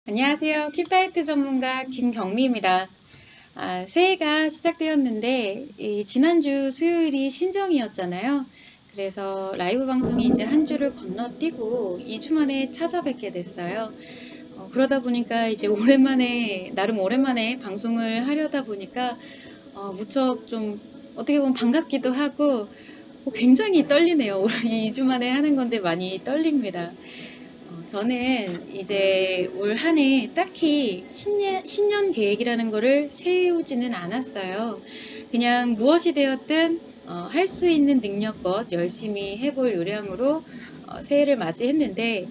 안녕하세요. 킵다이어트 전문가 김경미입니다. 새해가 시작되었는데 지난주 수요일이 신정이었잖아요. 그래서 라이브 방송이 이제 한 주를 건너뛰고 2주 만에 찾아뵙게 됐어요. 그러다 보니까 이제 나름 오랜만에 방송을 하려다 보니까 무척 좀 어떻게 보면 반갑기도 하고 굉장히 떨리네요. 이 2주 만에 하는 건데 많이 떨립니다. 저는 이제 올 한 해 딱히 신년 계획이라는 거를 세우지는 않았어요. 그냥 무엇이 되었든 할 수 있는 능력껏 열심히 해볼 요량으로 새해를 맞이했는데,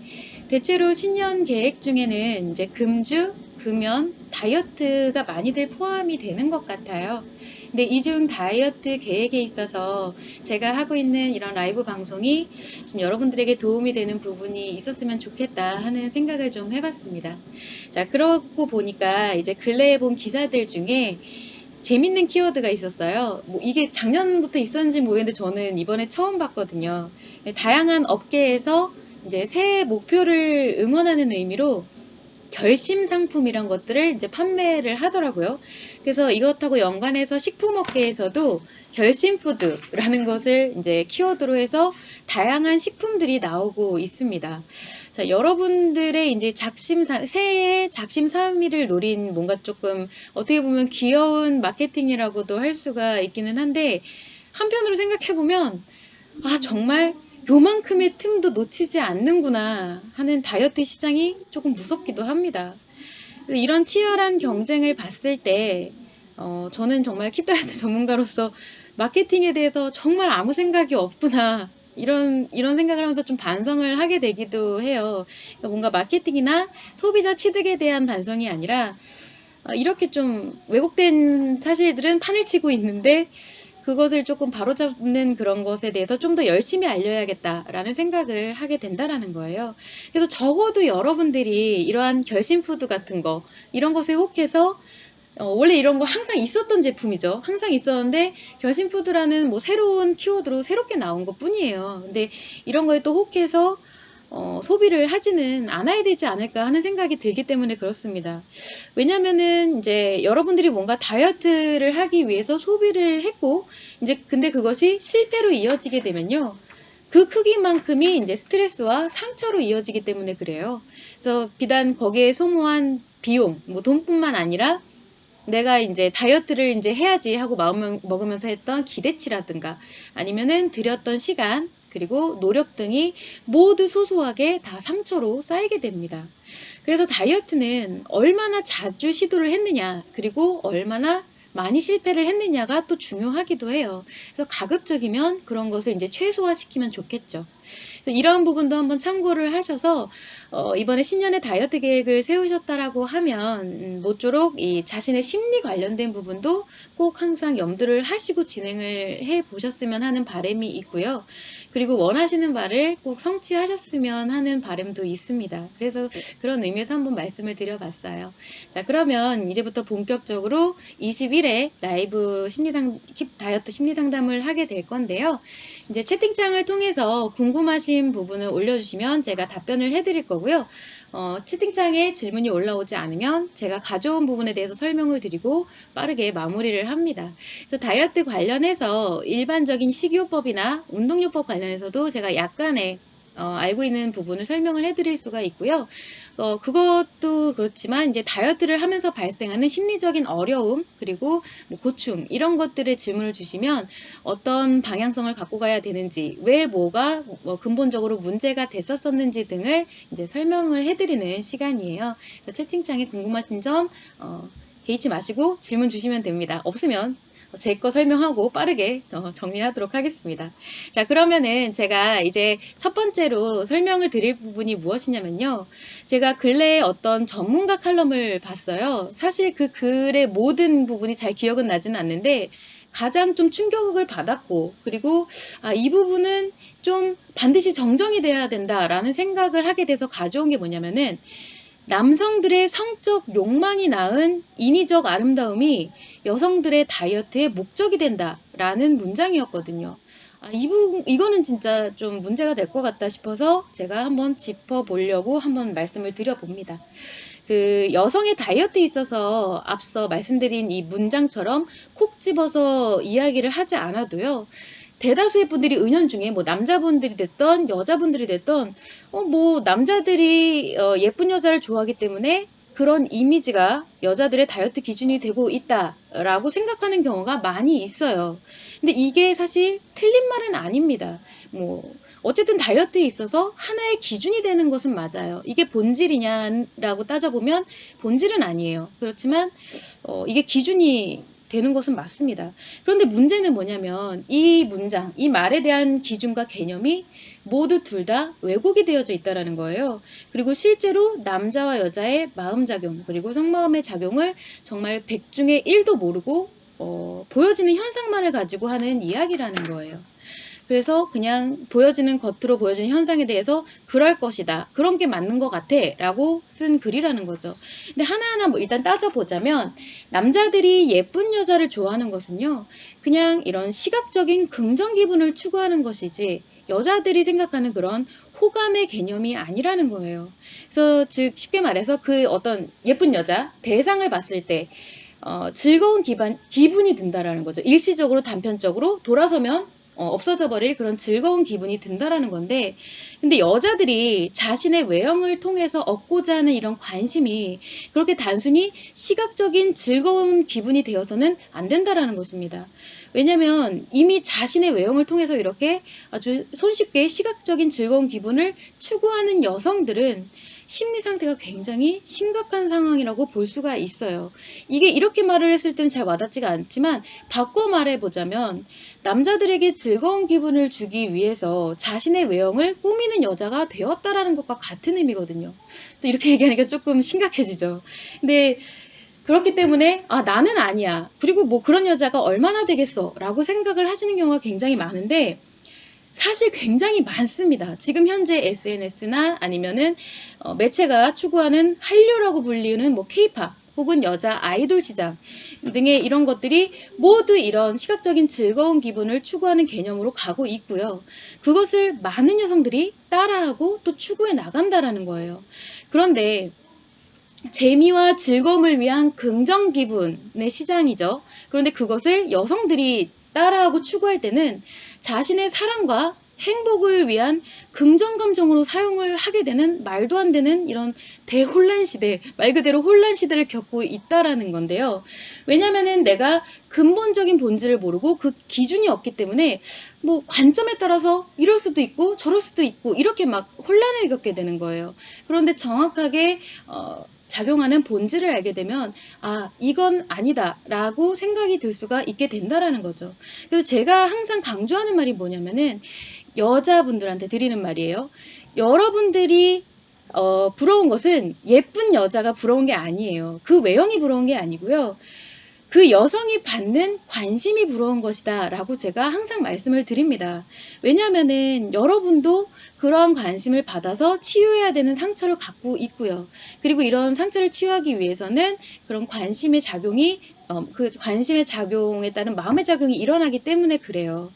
대체로 신년 계획 중에는 이제 금주, 금연, 다이어트가 많이들 포함이 되는 것 같아요. 근데 이 중 다이어트 계획에 있어서 제가 하고 있는 이런 라이브 방송이 좀 여러분들에게 도움이 되는 부분이 있었으면 좋겠다 하는 생각을 좀 해봤습니다. 자, 그러고 보니까 이제 근래에 본 기사들 중에 재밌는 키워드가 있었어요. 뭐 이게 작년부터 있었는지 모르겠는데 저는 이번에 처음 봤거든요. 다양한 업계에서 이제 새해 목표를 응원하는 의미로 결심 상품이란 것들을 이제 판매를 하더라고요. 그래서 이것하고 연관해서 식품업계에서도 결심 푸드라는 것을 이제 키워드로 해서 다양한 식품들이 나오고 있습니다. 자, 여러분들의 이제 새해의 작심삼일을 노린 뭔가 조금 어떻게 보면 귀여운 마케팅이라고도 할 수가 있기는 한데, 한편으로 생각해 보면 정말 요만큼의 틈도 놓치지 않는구나 하는 다이어트 시장이 조금 무섭기도 합니다. 이런 치열한 경쟁을 봤을 때 저는 정말 킵다이어트 전문가로서 마케팅에 대해서 정말 아무 생각이 없구나, 이런 생각을 하면서 좀 반성을 하게 되기도 해요. 그러니까 뭔가 마케팅이나 소비자 취득에 대한 반성이 아니라 이렇게 좀 왜곡된 사실들은 판을 치고 있는데, 그것을 조금 바로잡는 그런 것에 대해서 좀 더 열심히 알려야겠다라는 생각을 하게 된다라는 거예요. 그래서 적어도 여러분들이 이러한 결심푸드 같은 거, 이런 것에 혹해서 원래 이런 거 항상 있었던 제품이죠. 항상 있었는데 결심푸드라는 뭐 새로운 키워드로 새롭게 나온 것 뿐이에요. 근데 이런 거에 또 혹해서 소비를 하지는 않아야 되지 않을까 하는 생각이 들기 때문에 그렇습니다. 왜냐면은 이제 여러분들이 뭔가 다이어트를 하기 위해서 소비를 했고, 이제 근데 그것이 실패로 이어지게 되면요, 그 크기만큼이 이제 스트레스와 상처로 이어지기 때문에 그래요. 그래서 비단 거기에 소모한 비용, 뭐 돈뿐만 아니라 내가 이제 다이어트를 이제 해야지 하고 마음 먹으면서 했던 기대치라든가 아니면은 들였던 시간, 그리고 노력 등이 모두 소소하게 다 상처로 쌓이게 됩니다. 그래서 다이어트는 얼마나 자주 시도를 했느냐, 그리고 얼마나 많이 실패를 했느냐가 또 중요하기도 해요. 그래서 가급적이면 그런 것을 이제 최소화시키면 좋겠죠. 이런 부분도 한번 참고를 하셔서 이번에 신년에 다이어트 계획을 세우셨다라고 하면 모쪼록 이 자신의 심리 관련된 부분도 꼭 항상 염두를 하시고 진행을 해 보셨으면 하는 바람이 있고요. 그리고 원하시는 바를 꼭 성취하셨으면 하는 바람도 있습니다. 그래서 그런 의미에서 한번 말씀을 드려봤어요. 자, 그러면 이제부터 본격적으로 20일에 라이브 다이어트 심리 상담을 하게 될 건데요. 이제 채팅창을 통해서 궁금하신 부분을 올려주시면 제가 답변을 해드릴 거고요. 채팅창에 질문이 올라오지 않으면 제가 가져온 부분에 대해서 설명을 드리고 빠르게 마무리를 합니다. 그래서 다이어트 관련해서 일반적인 식이요법이나 운동요법 관련해서도 제가 약간의 알고 있는 부분을 설명을 해드릴 수가 있고요. 그것도 그렇지만 이제 다이어트를 하면서 발생하는 심리적인 어려움, 그리고 뭐 고충, 이런 것들의 질문을 주시면 어떤 방향성을 갖고 가야 되는지, 왜 뭐가 근본적으로 문제가 됐었었는지 등을 이제 설명을 해드리는 시간이에요. 그래서 채팅창에 궁금하신 점 개의치 마시고 질문 주시면 됩니다. 없으면 제 거 설명하고 빠르게 정리하도록 하겠습니다. 자, 그러면은 제가 이제 첫 번째로 설명을 드릴 부분이 무엇이냐면요. 제가 근래에 어떤 전문가 칼럼을 봤어요. 사실 그 글의 모든 부분이 잘 기억은 나지는 않는데, 가장 좀 충격을 받았고, 그리고 이 부분은 좀 반드시 정정이 돼야 된다라는 생각을 하게 돼서 가져온 게 뭐냐면은, 남성들의 성적 욕망이 낳은 인위적 아름다움이 여성들의 다이어트의 목적이 된다라는 문장이었거든요. 이거는 진짜 좀 문제가 될 것 같다 싶어서 제가 한번 짚어보려고 한번 말씀을 드려봅니다. 그 여성의 다이어트에 있어서 앞서 말씀드린 이 문장처럼 콕 집어서 이야기를 하지 않아도요. 대다수의 분들이 은연중에 뭐 남자분들이 됐던 여자분들이 됐던 뭐 남자들이 예쁜 여자를 좋아하기 때문에 그런 이미지가 여자들의 다이어트 기준이 되고 있다라고 생각하는 경우가 많이 있어요. 근데 이게 사실 틀린 말은 아닙니다. 뭐 어쨌든 다이어트에 있어서 하나의 기준이 되는 것은 맞아요. 이게 본질이냐라고 따져보면 본질은 아니에요. 그렇지만 이게 기준이 되는 것은 맞습니다. 그런데 문제는 뭐냐면 이 문장, 이 말에 대한 기준과 개념이 모두 둘 다 왜곡이 되어져 있다는 거예요. 그리고 실제로 남자와 여자의 마음작용 그리고 속마음의 작용을 정말 100 중에 1도 모르고 보여지는 현상만을 가지고 하는 이야기라는 거예요. 그래서 그냥 겉으로 보여지는 현상에 대해서 그럴 것이다. 그런 게 맞는 것 같아. 라고 쓴 글이라는 거죠. 근데 하나하나 뭐 일단 따져보자면 남자들이 예쁜 여자를 좋아하는 것은요. 그냥 이런 시각적인 긍정 기분을 추구하는 것이지 여자들이 생각하는 그런 호감의 개념이 아니라는 거예요. 그래서 즉 쉽게 말해서 그 어떤 예쁜 여자 대상을 봤을 때 즐거운 기분이 든다라는 거죠. 일시적으로 단편적으로 돌아서면 없어져 버릴 그런 즐거운 기분이 든다라는 건데 근데 여자들이 자신의 외형을 통해서 얻고자 하는 이런 관심이 그렇게 단순히 시각적인 즐거운 기분이 되어서는 안 된다라는 것입니다. 왜냐면 이미 자신의 외형을 통해서 이렇게 아주 손쉽게 시각적인 즐거운 기분을 추구하는 여성들은 심리 상태가 굉장히 심각한 상황이라고 볼 수가 있어요. 이게 이렇게 말을 했을 때는 잘 와닿지가 않지만 바꿔 말해보자면 남자들에게 즐거운 기분을 주기 위해서 자신의 외형을 꾸미는 여자가 되었다라는 것과 같은 의미거든요. 또 이렇게 얘기하니까 조금 심각해지죠. 근데 그렇기 때문에 나는 아니야. 그리고 뭐 그런 여자가 얼마나 되겠어 라고 생각을 하시는 경우가 굉장히 많은데 사실 굉장히 많습니다. 지금 현재 SNS나 아니면은 매체가 추구하는 한류라고 불리는 뭐 K-팝 혹은 여자 아이돌 시장 등의 이런 것들이 모두 이런 시각적인 즐거운 기분을 추구하는 개념으로 가고 있고요. 그것을 많은 여성들이 따라하고 또 추구해 나간다라는 거예요. 그런데 재미와 즐거움을 위한 긍정 기분의 시장이죠. 그런데 그것을 여성들이 따라하고 추구할 때는 자신의 사랑과 행복을 위한 긍정 감정으로 사용을 하게 되는 말도 안 되는 이런 대혼란 시대, 말 그대로 혼란 시대를 겪고 있다라는 건데요. 왜냐면은 내가 근본적인 본질을 모르고 그 기준이 없기 때문에 뭐 관점에 따라서 이럴 수도 있고 저럴 수도 있고 이렇게 막 혼란을 겪게 되는 거예요. 그런데 정확하게 작용하는 본질을 알게 되면 이건 아니다 라고 생각이 들 수가 있게 된다라는 거죠. 그래서 제가 항상 강조하는 말이 뭐냐면은 여자분들한테 드리는 말이에요. 여러분들이 부러운 것은 예쁜 여자가 부러운 게 아니에요. 그 외형이 부러운 게 아니고요. 그 여성이 받는 관심이 부러운 것이다 라고 제가 항상 말씀을 드립니다. 왜냐하면은 여러분도 그러한 관심을 받아서 치유해야 되는 상처를 갖고 있고요. 그리고 이런 상처를 치유하기 위해서는 그런 관심의 작용이 그 관심의 작용에 따른 마음의 작용이 일어나기 때문에 그래요.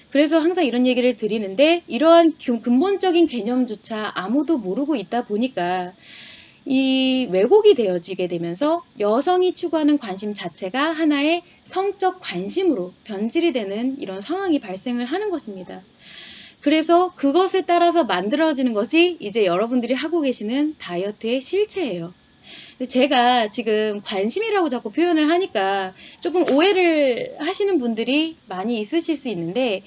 그래서 항상 이런 얘기를 드리는데 이러한 근본적인 개념조차 아무도 모르고 있다 보니까 이 왜곡이 되어지게 되면서 여성이 추구하는 관심 자체가 하나의 성적 관심으로 변질이 되는 이런 상황이 발생을 하는 것입니다. 그래서 그것에 따라서 만들어지는 것이 이제 여러분들이 하고 계시는 다이어트의 실체예요. 제가 지금 관심이라고 자꾸 표현을 하니까 조금 오해를 하시는 분들이 많이 있으실 수 있는데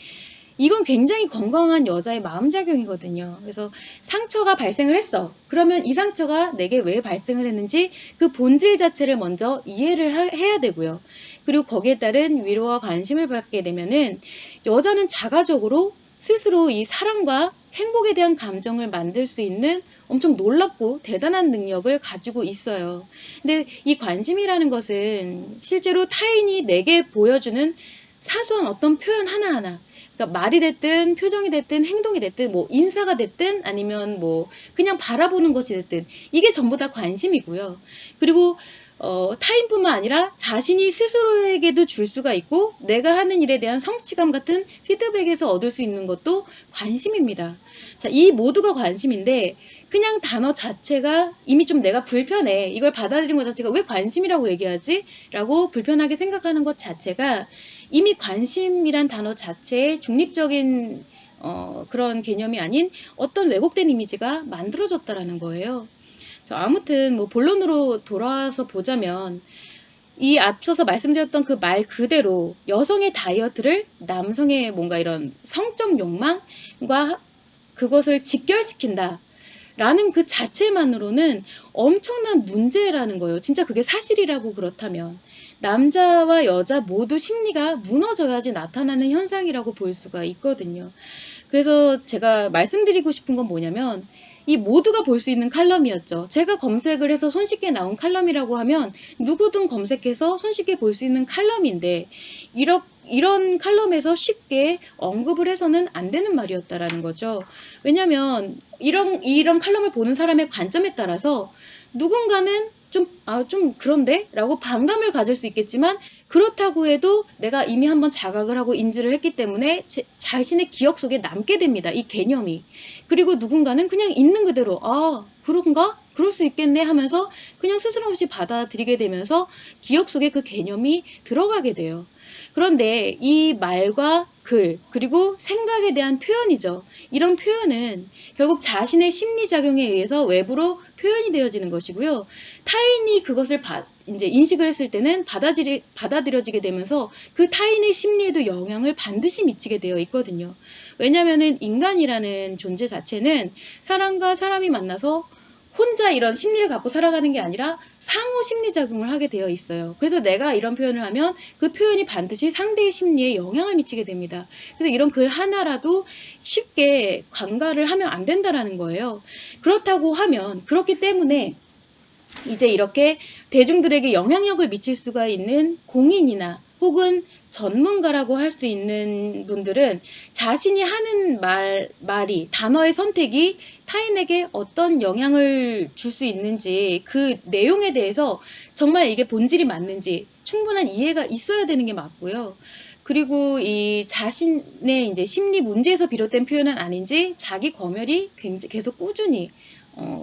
이건 굉장히 건강한 여자의 마음작용이거든요. 그래서 상처가 발생을 했어. 그러면 이 상처가 내게 왜 발생을 했는지 그 본질 자체를 먼저 이해를 해야 되고요. 그리고 거기에 따른 위로와 관심을 받게 되면은 여자는 자가적으로 스스로 이 사랑과 행복에 대한 감정을 만들 수 있는 엄청 놀랍고 대단한 능력을 가지고 있어요. 근데 이 관심이라는 것은 실제로 타인이 내게 보여주는 사소한 어떤 표현 하나하나 그러니까 말이 됐든 표정이 됐든 행동이 됐든 뭐 인사가 됐든 아니면 뭐 그냥 바라보는 것이 됐든 이게 전부 다 관심이고요. 그리고 타인뿐만 아니라 자신이 스스로에게도 줄 수가 있고 내가 하는 일에 대한 성취감 같은 피드백에서 얻을 수 있는 것도 관심입니다. 자, 이 모두가 관심인데 그냥 단어 자체가 이미 좀 내가 불편해. 이걸 받아들인 것 자체가 왜 관심이라고 얘기하지? 라고 불편하게 생각하는 것 자체가 이미 관심이란 단어 자체의 중립적인 그런 개념이 아닌 어떤 왜곡된 이미지가 만들어졌다라는 거예요. 아무튼 뭐 본론으로 돌아와서 보자면 이 앞서서 말씀드렸던 그 말 그대로 여성의 다이어트를 남성의 뭔가 이런 성적 욕망과 그것을 직결시킨다. 라는 그 자체만으로는 엄청난 문제라는 거예요. 진짜 그게 사실이라고 그렇다면. 남자와 여자 모두 심리가 무너져야지 나타나는 현상이라고 볼 수가 있거든요. 그래서 제가 말씀드리고 싶은 건 뭐냐면 이 모두가 볼 수 있는 칼럼이었죠. 제가 검색을 해서 손쉽게 나온 칼럼이라고 하면 누구든 검색해서 손쉽게 볼 수 있는 칼럼인데 이런 칼럼에서 쉽게 언급을 해서는 안 되는 말이었다라는 거죠. 왜냐하면 이런 칼럼을 보는 사람의 관점에 따라서 누군가는 좀 그런데? 라고 반감을 가질 수 있겠지만 그렇다고 해도 내가 이미 한번 자각을 하고 인지를 했기 때문에 자신의 기억 속에 남게 됩니다. 이 개념이. 그리고 누군가는 그냥 있는 그대로 그런가? 그럴 수 있겠네 하면서 그냥 스스럼 없이 받아들이게 되면서 기억 속에 그 개념이 들어가게 돼요. 그런데 이 말과 글 그리고 생각에 대한 표현이죠. 이런 표현은 결국 자신의 심리작용에 의해서 외부로 표현이 되어지는 것이고요. 타인이 그것을 이제 인식을 했을 때는 받아들여지게 되면서 그 타인의 심리에도 영향을 반드시 미치게 되어 있거든요. 왜냐하면 인간이라는 존재 자체는 사람과 사람이 만나서 혼자 이런 심리를 갖고 살아가는 게 아니라 상호 심리작용을 하게 되어 있어요. 그래서 내가 이런 표현을 하면 그 표현이 반드시 상대의 심리에 영향을 미치게 됩니다. 그래서 이런 글 하나라도 쉽게 관가를 하면 안 된다라는 거예요. 그렇다고 하면 그렇기 때문에 이제 이렇게 대중들에게 영향력을 미칠 수가 있는 공인이나 혹은 전문가라고 할 수 있는 분들은 자신이 하는 말이 단어의 선택이 타인에게 어떤 영향을 줄 수 있는지 그 내용에 대해서 정말 이게 본질이 맞는지 충분한 이해가 있어야 되는 게 맞고요. 그리고 이 자신의 이제 심리 문제에서 비롯된 표현은 아닌지 자기 검열이 계속 꾸준히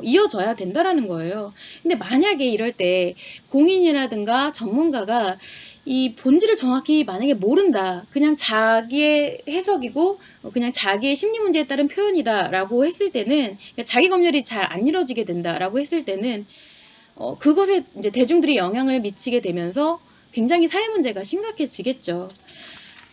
이어져야 된다라는 거예요. 근데 만약에 이럴 때 공인이라든가 전문가가 이 본질을 정확히 만약에 모른다. 그냥 자기의 해석이고 그냥 자기의 심리 문제에 따른 표현이다라고 했을 때는 그러니까 자기 검열이 잘 안 이루어지게 된다라고 했을 때는 그것에 이제 대중들이 영향을 미치게 되면서 굉장히 사회 문제가 심각해지겠죠.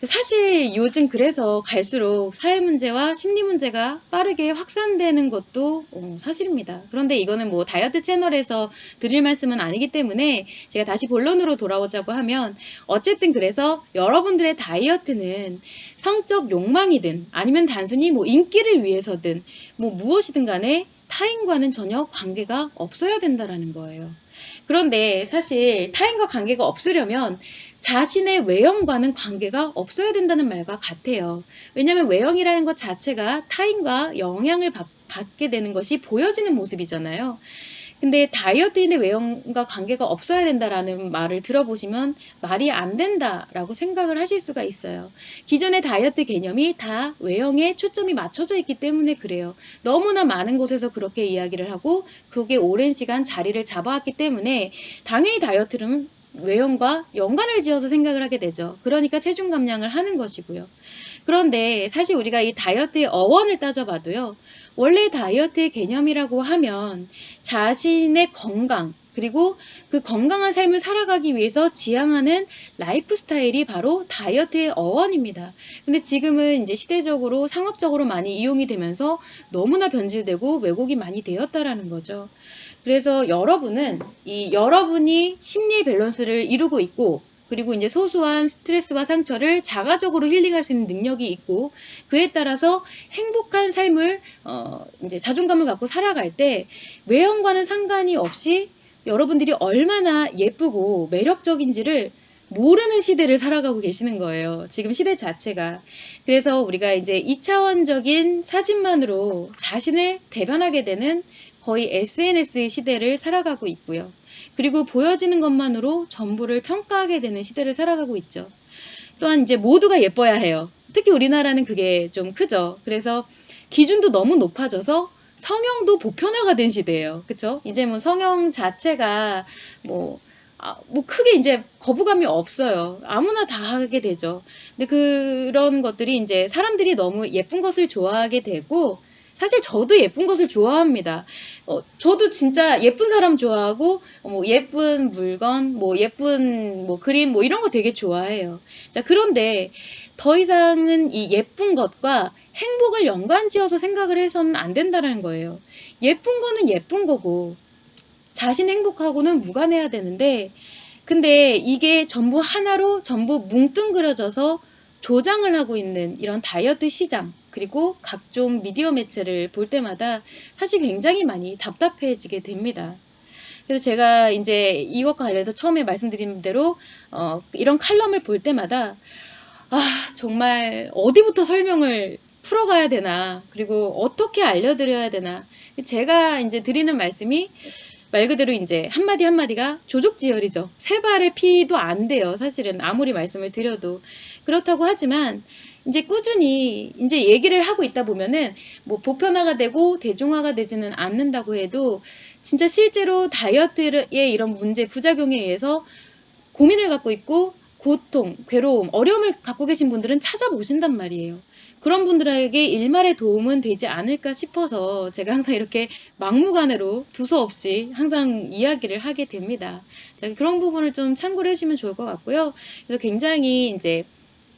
사실 요즘 그래서 갈수록 사회 문제와 심리 문제가 빠르게 확산되는 것도 사실입니다. 그런데 이거는 뭐 다이어트 채널에서 드릴 말씀은 아니기 때문에 제가 다시 본론으로 돌아오자고 하면 어쨌든 그래서 여러분들의 다이어트는 성적 욕망이든 아니면 단순히 뭐 인기를 위해서든 뭐 무엇이든 간에 타인과는 전혀 관계가 없어야 된다라는 거예요. 그런데 사실 타인과 관계가 없으려면 자신의 외형과는 관계가 없어야 된다는 말과 같아요. 왜냐하면 외형이라는 것 자체가 타인과 영향을 받게 되는 것이 보여지는 모습이잖아요. 근데 다이어트인의 외형과 관계가 없어야 된다라는 말을 들어보시면 말이 안 된다라고 생각을 하실 수가 있어요. 기존의 다이어트 개념이 다 외형에 초점이 맞춰져 있기 때문에 그래요. 너무나 많은 곳에서 그렇게 이야기를 하고 그게 오랜 시간 자리를 잡아왔기 때문에 당연히 다이어트는 외형과 연관을 지어서 생각을 하게 되죠. 그러니까 체중 감량을 하는 것이고요. 그런데 사실 우리가 이 다이어트의 어원을 따져봐도요. 원래 다이어트의 개념이라고 하면 자신의 건강 그리고 그 건강한 삶을 살아가기 위해서 지향하는 라이프 스타일이 바로 다이어트의 어원입니다. 근데 지금은 이제 시대적으로 상업적으로 많이 이용이 되면서 너무나 변질되고 왜곡이 많이 되었다라는 거죠. 그래서 여러분이 심리의 밸런스를 이루고 있고 그리고 이제 소소한 스트레스와 상처를 자가적으로 힐링할 수 있는 능력이 있고 그에 따라서 행복한 삶을 이제 자존감을 갖고 살아갈 때 외형과는 상관이 없이 여러분들이 얼마나 예쁘고 매력적인지를 모르는 시대를 살아가고 계시는 거예요. 지금 시대 자체가. 그래서 우리가 이제 2차원적인 사진만으로 자신을 대변하게 되는 거의 SNS의 시대를 살아가고 있고요. 그리고 보여지는 것만으로 전부를 평가하게 되는 시대를 살아가고 있죠. 또한 이제 모두가 예뻐야 해요. 특히 우리나라는 그게 좀 크죠. 그래서 기준도 너무 높아져서 성형도 보편화가 된 시대예요. 그쵸? 이제 뭐 성형 자체가 뭐, 뭐 크게 이제 거부감이 없어요. 아무나 다 하게 되죠. 근데 그런 것들이 이제 사람들이 너무 예쁜 것을 좋아하게 되고, 사실 저도 예쁜 것을 좋아합니다. 저도 진짜 예쁜 사람 좋아하고, 뭐 예쁜 물건, 뭐 예쁜 뭐 그림, 뭐 이런 거 되게 좋아해요. 자, 그런데 더 이상은 이 예쁜 것과 행복을 연관지어서 생각을 해서는 안 된다는 거예요. 예쁜 거는 예쁜 거고, 자신 행복하고는 무관해야 되는데, 근데 이게 전부 하나로 전부 뭉뚱그려져서 조장을 하고 있는 이런 다이어트 시장, 그리고 각종 미디어 매체를 볼 때마다 사실 굉장히 많이 답답해지게 됩니다. 그래서 제가 이제 이것과 관련해서 처음에 말씀드린 대로 이런 칼럼을 볼 때마다 정말 어디부터 설명을 풀어가야 되나, 그리고 어떻게 알려드려야 되나. 제가 이제 드리는 말씀이 말 그대로 이제 한마디 한마디가 조족지혈이죠. 세 발의 피도 안 돼요. 사실은 아무리 말씀을 드려도. 그렇다고 하지만 이제 꾸준히 이제 얘기를 하고 있다 보면은 뭐 보편화가 되고 대중화가 되지는 않는다고 해도 진짜 실제로 다이어트의 이런 문제, 부작용에 의해서 고민을 갖고 있고 고통, 괴로움, 어려움을 갖고 계신 분들은 찾아보신단 말이에요. 그런 분들에게 일말의 도움은 되지 않을까 싶어서 제가 항상 이렇게 막무가내로 두서없이 항상 이야기를 하게 됩니다. 자, 그런 부분을 좀 참고를 해주시면 좋을 것 같고요. 그래서 굉장히 이제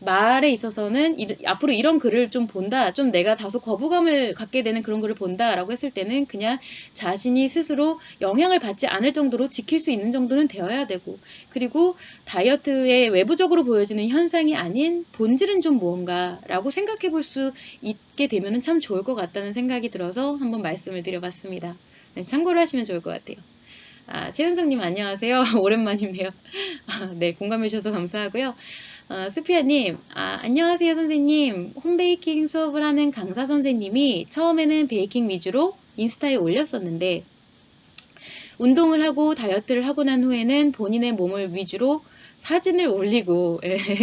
말에 있어서는 앞으로 이런 글을 좀 본다, 좀 내가 다소 거부감을 갖게 되는 그런 글을 본다라고 했을 때는 그냥 자신이 스스로 영향을 받지 않을 정도로 지킬 수 있는 정도는 되어야 되고, 그리고 다이어트의 외부적으로 보여지는 현상이 아닌 본질은 좀 무언가라고 생각해 볼 수 있게 되면 참 좋을 것 같다는 생각이 들어서 한번 말씀을 드려봤습니다. 네, 참고를 하시면 좋을 것 같아요. 최은성님 안녕하세요. 오랜만이네요. 네, 공감해 주셔서 감사하고요. 수피아님, 안녕하세요 선생님. 홈베이킹 수업을 하는 강사 선생님이 처음에는 베이킹 위주로 인스타에 올렸었는데 운동을 하고 다이어트를 하고 난 후에는 본인의 몸을 위주로 사진을 올리고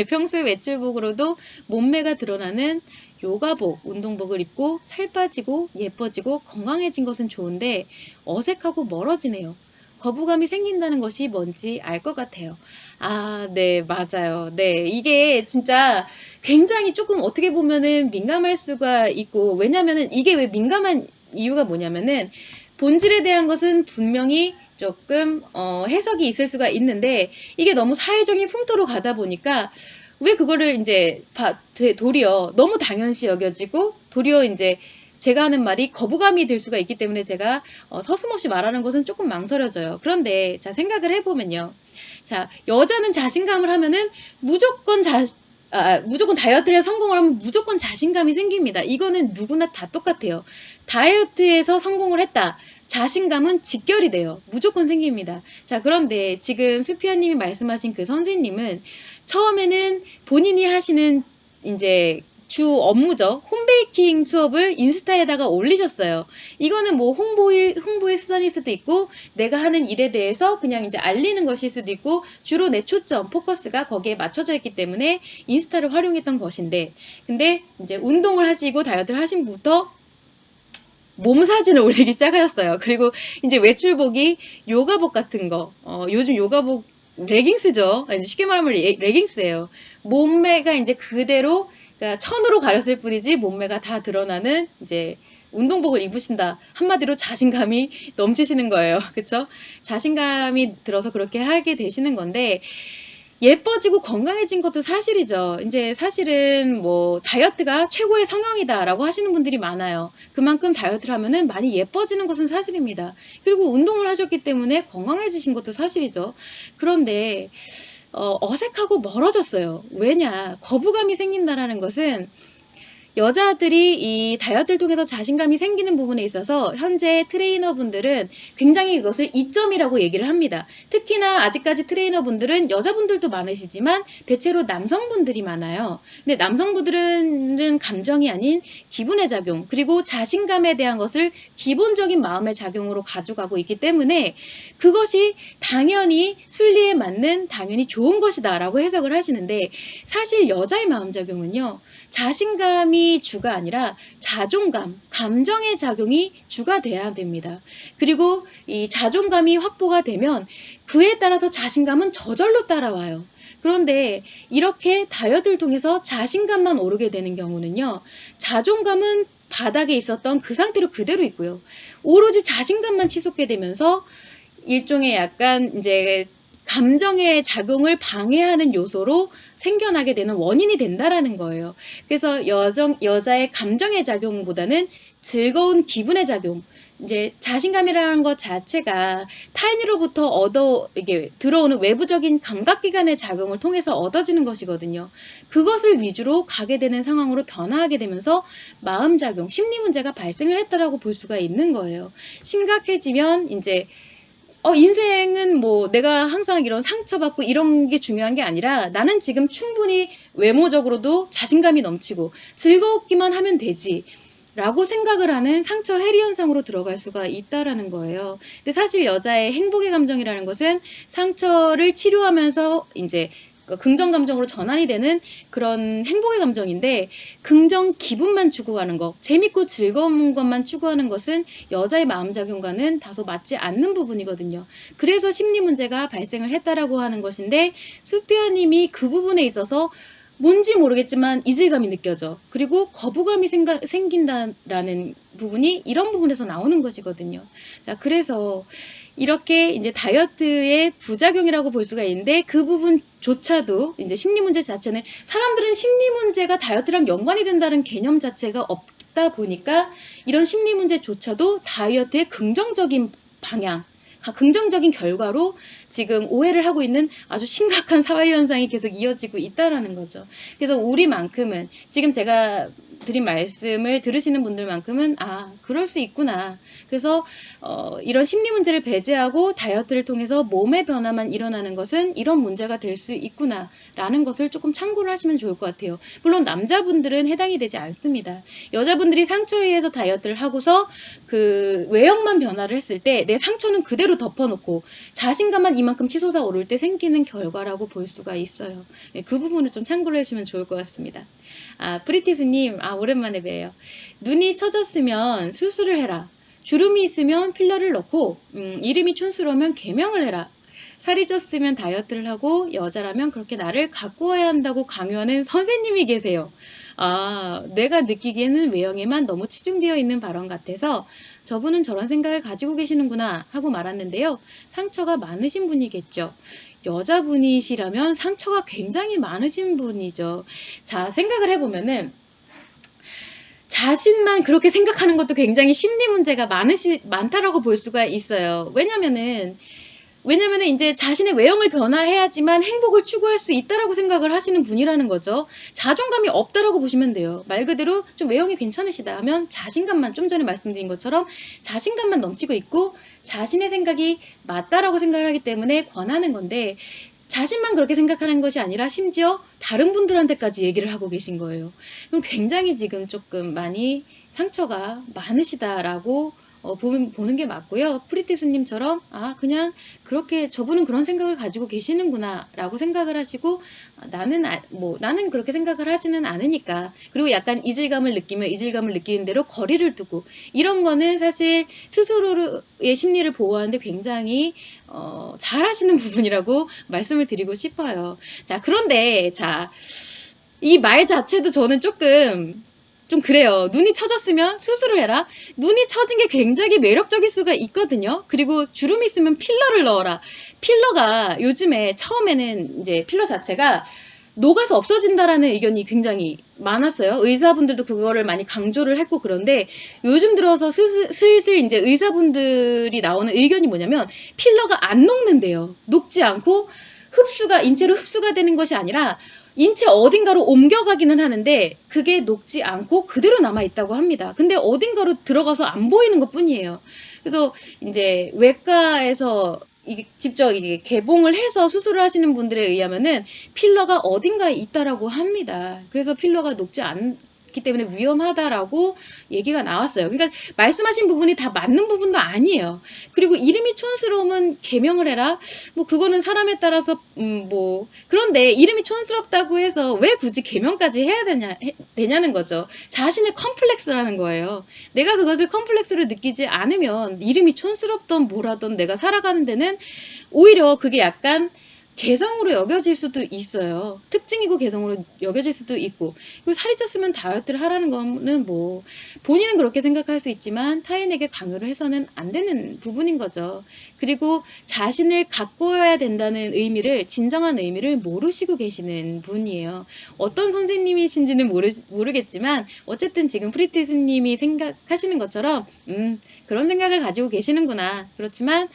평소에 외출복으로도 몸매가 드러나는 요가복, 운동복을 입고 살 빠지고 예뻐지고 건강해진 것은 좋은데 어색하고 멀어지네요. 거부감이 생긴다는 것이 뭔지 알 것 같아요. 네, 맞아요. 네, 이게 진짜 굉장히 조금 어떻게 보면은 민감할 수가 있고, 왜냐면은 이게 왜 민감한 이유가 뭐냐면은 본질에 대한 것은 분명히 조금 해석이 있을 수가 있는데 이게 너무 사회적인 풍토로 가다 보니까 왜 그거를 이제 도리어 너무 당연시 여겨지고 도리어 이제 제가 하는 말이 거부감이 들 수가 있기 때문에 제가 서슴없이 말하는 것은 조금 망설여져요. 그런데 자 생각을 해보면요. 자 여자는 자신감을 하면은 무조건 다이어트에 성공을 하면 무조건 자신감이 생깁니다. 이거는 누구나 다 똑같아요. 다이어트에서 성공을 했다. 자신감은 직결이 돼요. 무조건 생깁니다. 자, 그런데 지금 수피아님이 말씀하신 그 선생님은 처음에는 본인이 하시는 이제 주 업무죠. 홈베이킹 수업을 인스타에다가 올리셨어요. 이거는 뭐 홍보의 수단일 수도 있고, 내가 하는 일에 대해서 그냥 이제 알리는 것일 수도 있고, 주로 내 초점, 포커스가 거기에 맞춰져 있기 때문에 인스타를 활용했던 것인데, 근데 이제 운동을 하시고 다이어트를 하신 부터 몸 사진을 올리기 시작하셨어요. 그리고 이제 외출복이 요가복 같은 거, 요즘 요가복 레깅스죠. 쉽게 말하면 레깅스예요. 몸매가 이제 그대로, 그러니까 천으로 가렸을 뿐이지 몸매가 다 드러나는 이제 운동복을 입으신다. 한마디로 자신감이 넘치시는 거예요. 그쵸? 자신감이 들어서 그렇게 하게 되시는 건데, 예뻐지고 건강해진 것도 사실이죠. 이제 사실은 뭐 다이어트가 최고의 성형이다라고 하시는 분들이 많아요. 그만큼 다이어트를 하면은 많이 예뻐지는 것은 사실입니다. 그리고 운동을 하셨기 때문에 건강해지신 것도 사실이죠. 그런데 어색하고 멀어졌어요. 왜냐? 거부감이 생긴다라는 것은 여자들이 이 다이어트를 통해서 자신감이 생기는 부분에 있어서 현재 트레이너분들은 굉장히 이것을 이점이라고 얘기를 합니다. 특히나 아직까지 트레이너분들은 여자분들도 많으시지만 대체로 남성분들이 많아요. 근데 남성분들은 감정이 아닌 기분의 작용, 그리고 자신감에 대한 것을 기본적인 마음의 작용으로 가져가고 있기 때문에 그것이 당연히 순리에 맞는 당연히 좋은 것이다 라고 해석을 하시는데, 사실 여자의 마음작용은요, 자신감이 주가 아니라 자존감, 감정의 작용이 주가 돼야 됩니다. 그리고 이 자존감이 확보가 되면 그에 따라서 자신감은 저절로 따라와요. 그런데 이렇게 다이어트를 통해서 자신감만 오르게 되는 경우는요, 자존감은 바닥에 있었던 그 상태로 그대로 있고요. 오로지 자신감만 치솟게 되면서 일종의 약간 이제 감정의 작용을 방해하는 요소로 생겨나게 되는 원인이 된다라는 거예요. 그래서 여자의 감정의 작용보다는 즐거운 기분의 작용, 이제 자신감이라는 것 자체가 타인으로부터 이게 들어오는 외부적인 감각기관의 작용을 통해서 얻어지는 것이거든요. 그것을 위주로 가게 되는 상황으로 변화하게 되면서 마음작용, 심리 문제가 발생을 했다라고 볼 수가 있는 거예요. 심각해지면 이제 인생은 뭐 내가 항상 이런 상처받고 이런 게 중요한 게 아니라 나는 지금 충분히 외모적으로도 자신감이 넘치고 즐겁기만 하면 되지 라고 생각을 하는 상처 해리 현상으로 들어갈 수가 있다라는 거예요. 근데 사실 여자의 행복의 감정이라는 것은 상처를 치료하면서 이제 긍정 감정으로 전환이 되는 그런 행복의 감정인데, 긍정 기분만 추구하는 것, 재밌고 즐거운 것만 추구하는 것은 여자의 마음작용과는 다소 맞지 않는 부분이거든요. 그래서 심리 문제가 발생을 했다라고 하는 것인데, 수피아님이 그 부분에 있어서 뭔지 모르겠지만 이질감이 느껴져. 그리고 거부감이 생긴다라는 부분이 이런 부분에서 나오는 것이거든요. 자, 그래서 이렇게 이제 다이어트의 부작용이라고 볼 수가 있는데, 그 부분조차도 이제 심리 문제 자체는, 사람들은 심리 문제가 다이어트랑 연관이 된다는 개념 자체가 없다 보니까 이런 심리 문제조차도 다이어트의 긍정적인 방향, 긍정적인 결과로 지금 오해를 하고 있는 아주 심각한 사회 현상이 계속 이어지고 있다라는 거죠. 그래서 우리만큼은, 지금 제가 드린 말씀을 들으시는 분들만큼은 그럴 수 있구나. 그래서 이런 심리 문제를 배제하고 다이어트를 통해서 몸의 변화만 일어나는 것은 이런 문제가 될 수 있구나 라는 것을 조금 참고를 하시면 좋을 것 같아요. 물론 남자분들은 해당이 되지 않습니다. 여자분들이 상처에 의해서 다이어트를 하고서 그 외형만 변화를 했을 때 내 상처는 그대로 덮어놓고 자신감만 이만큼 치솟아 오를 때 생기는 결과라고 볼 수가 있어요. 그 부분을 좀 참고를 해주시면 좋을 것 같습니다. 프리티스님, 오랜만에 뵈요. 눈이 처졌으면 수술을 해라. 주름이 있으면 필러를 넣고, 이름이 촌스러우면 개명을 해라. 살이 쪘으면 다이어트를 하고, 여자라면 그렇게 나를 가꾸어야 한다고 강요하는 선생님이 계세요. 내가 느끼기에는 외형에만 너무 치중되어 있는 발언 같아서 저분은 저런 생각을 가지고 계시는구나 하고 말았는데요. 상처가 많으신 분이겠죠. 여자분이시라면 상처가 굉장히 많으신 분이죠. 자, 생각을 해보면은 자신만 그렇게 생각하는 것도 굉장히 심리 문제가 많다라고 볼 수가 있어요. 왜냐면은 이제 자신의 외형을 변화해야지만 행복을 추구할 수 있다라고 생각을 하시는 분이라는 거죠. 자존감이 없다라고 보시면 돼요. 말 그대로 좀 외형이 괜찮으시다 하면 자신감만, 좀 전에 말씀드린 것처럼 자신감만 넘치고 있고 자신의 생각이 맞다라고 생각을 하기 때문에 권하는 건데, 자신만 그렇게 생각하는 것이 아니라 심지어 다른 분들한테까지 얘기를 하고 계신 거예요. 그럼 굉장히 지금 조금 많이 상처가 많으시다라고 보는 게 맞고요. 프리티스님처럼 그냥 그렇게 저분은 그런 생각을 가지고 계시는구나 라고 생각을 하시고, 나는 그렇게 생각을 하지는 않으니까, 그리고 약간 이질감을 느끼면 이질감을 느끼는 대로 거리를 두고, 이런 거는 사실 스스로의 심리를 보호하는데 굉장히 잘 하시는 부분이라고 말씀을 드리고 싶어요. 자, 그런데 이 말 자체도 저는 좀 그래요. 눈이 처졌으면 수술을 해라. 눈이 처진 게 굉장히 매력적일 수가 있거든요. 그리고 주름이 있으면 필러를 넣어라. 필러가 요즘에 처음에는 이제 필러 자체가 녹아서 없어진다라는 의견이 굉장히 많았어요. 의사분들도 그거를 많이 강조를 했고, 그런데 요즘 들어서 슬슬 이제 의사분들이 나오는 의견이 뭐냐면 필러가 안 녹는데요. 녹지 않고 인체로 흡수가 되는 것이 아니라 인체 어딘가로 옮겨가기는 하는데 그게 녹지 않고 그대로 남아있다고 합니다. 근데 어딘가로 들어가서 안 보이는 것 뿐이에요. 그래서 이제 외과에서 이게 직접 이게 개봉을 해서 수술을 하시는 분들에 의하면은 필러가 어딘가에 있다라고 합니다. 그래서 필러가 녹지 않기 때문에 위험하다라고 얘기가 나왔어요. 그러니까 말씀하신 부분이 다 맞는 부분도 아니에요. 그리고 이름이 촌스러우면 개명을 해라. 뭐 그거는 사람에 따라서 뭐 그런데 이름이 촌스럽다고 해서 왜 굳이 개명까지 해야 되냐는 거죠. 자신의 컴플렉스라는 거예요. 내가 그것을 컴플렉스로 느끼지 않으면 이름이 촌스럽던 뭐라던 내가 살아가는 데는 오히려 그게 약간 개성으로 여겨질 수도 있어요. 특징이고 개성으로 여겨질 수도 있고. 그리고 살이 쪘으면 다이어트를 하라는 거는 뭐 본인은 그렇게 생각할 수 있지만 타인에게 강요를 해서는 안 되는 부분인 거죠. 그리고 자신을 가꿔야 된다는 의미를, 진정한 의미를 모르시고 계시는 분이에요. 어떤 선생님이신지는 모르겠지만 어쨌든 지금 프리티스님이 생각하시는 것처럼 그런 생각을 가지고 계시는구나. 그렇지만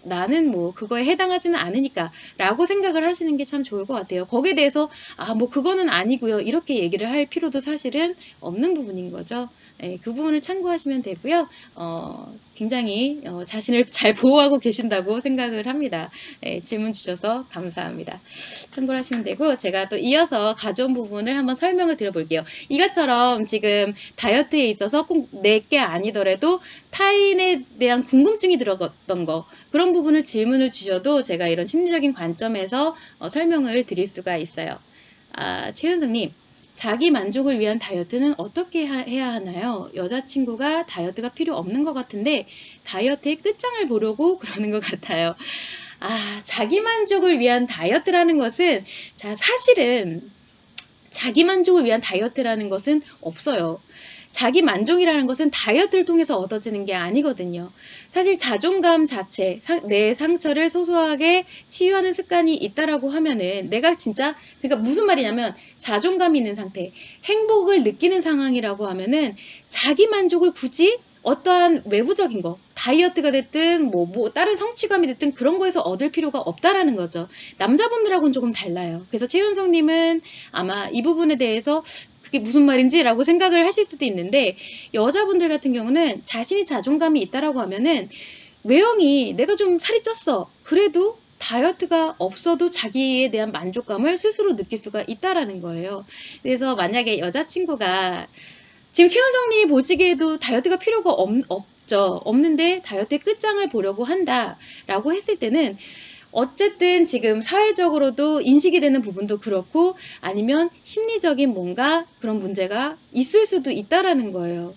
나는 뭐 그거에 해당하지는 않으니까 라고 생각을 하시는 게 참 좋을 것 같아요. 거기에 대해서 뭐 그거는 아니고요. 이렇게 얘기를 할 필요도 사실은 없는 부분인 거죠. 그 부분을 참고하시면 되고요. 굉장히 자신을 잘 보호하고 계신다고 생각을 합니다. 질문 주셔서 감사합니다. 참고를 하시면 되고 제가 또 이어서 가져온 부분을 한번 설명을 드려볼게요. 이것처럼 지금 다이어트에 있어서 꼭 내 게 아니더라도 타인에 대한 궁금증이 들어갔던 거 그런 부분을 질문을 주셔도 제가 이런 심리적인 관점에서 설명을 드릴 수가 있어요. 최은성님, 자기 만족을 위한 다이어트는 어떻게 해야 하나요? 여자친구가 다이어트가 필요 없는 것 같은데 다이어트의 끝장을 보려고 그러는 것 같아요. 자기 만족을 위한 다이어트라는 것은 사실은 자기 만족을 위한 다이어트라는 것은 없어요. 자기 만족이라는 것은 다이어트를 통해서 얻어지는 게 아니거든요. 사실 자존감 자체, 내 상처를 소소하게 치유하는 습관이 있다라고 하면은 내가 진짜 그러니까 무슨 말이냐면 자존감이 있는 상태, 행복을 느끼는 상황이라고 하면은 자기 만족을 굳이 어떠한 외부적인 거, 다이어트가 됐든 뭐 다른 성취감이 됐든 그런 거에서 얻을 필요가 없다라는 거죠. 남자분들하고는 조금 달라요. 그래서 최윤성님은 아마 이 부분에 대해서 그게 무슨 말인지 라고 생각을 하실 수도 있는데 여자분들 같은 경우는 자신이 자존감이 있다라고 하면은 외형이 내가 좀 살이 쪘어. 그래도 다이어트가 없어도 자기에 대한 만족감을 스스로 느낄 수가 있다라는 거예요. 그래서 만약에 여자친구가 지금 최은성님이 보시기에도 다이어트가 필요가 없죠. 없는데 다이어트의 끝장을 보려고 한다라고 했을 때는 어쨌든 지금 사회적으로도 인식이 되는 부분도 그렇고 아니면 심리적인 뭔가 그런 문제가 있을 수도 있다라는 거예요.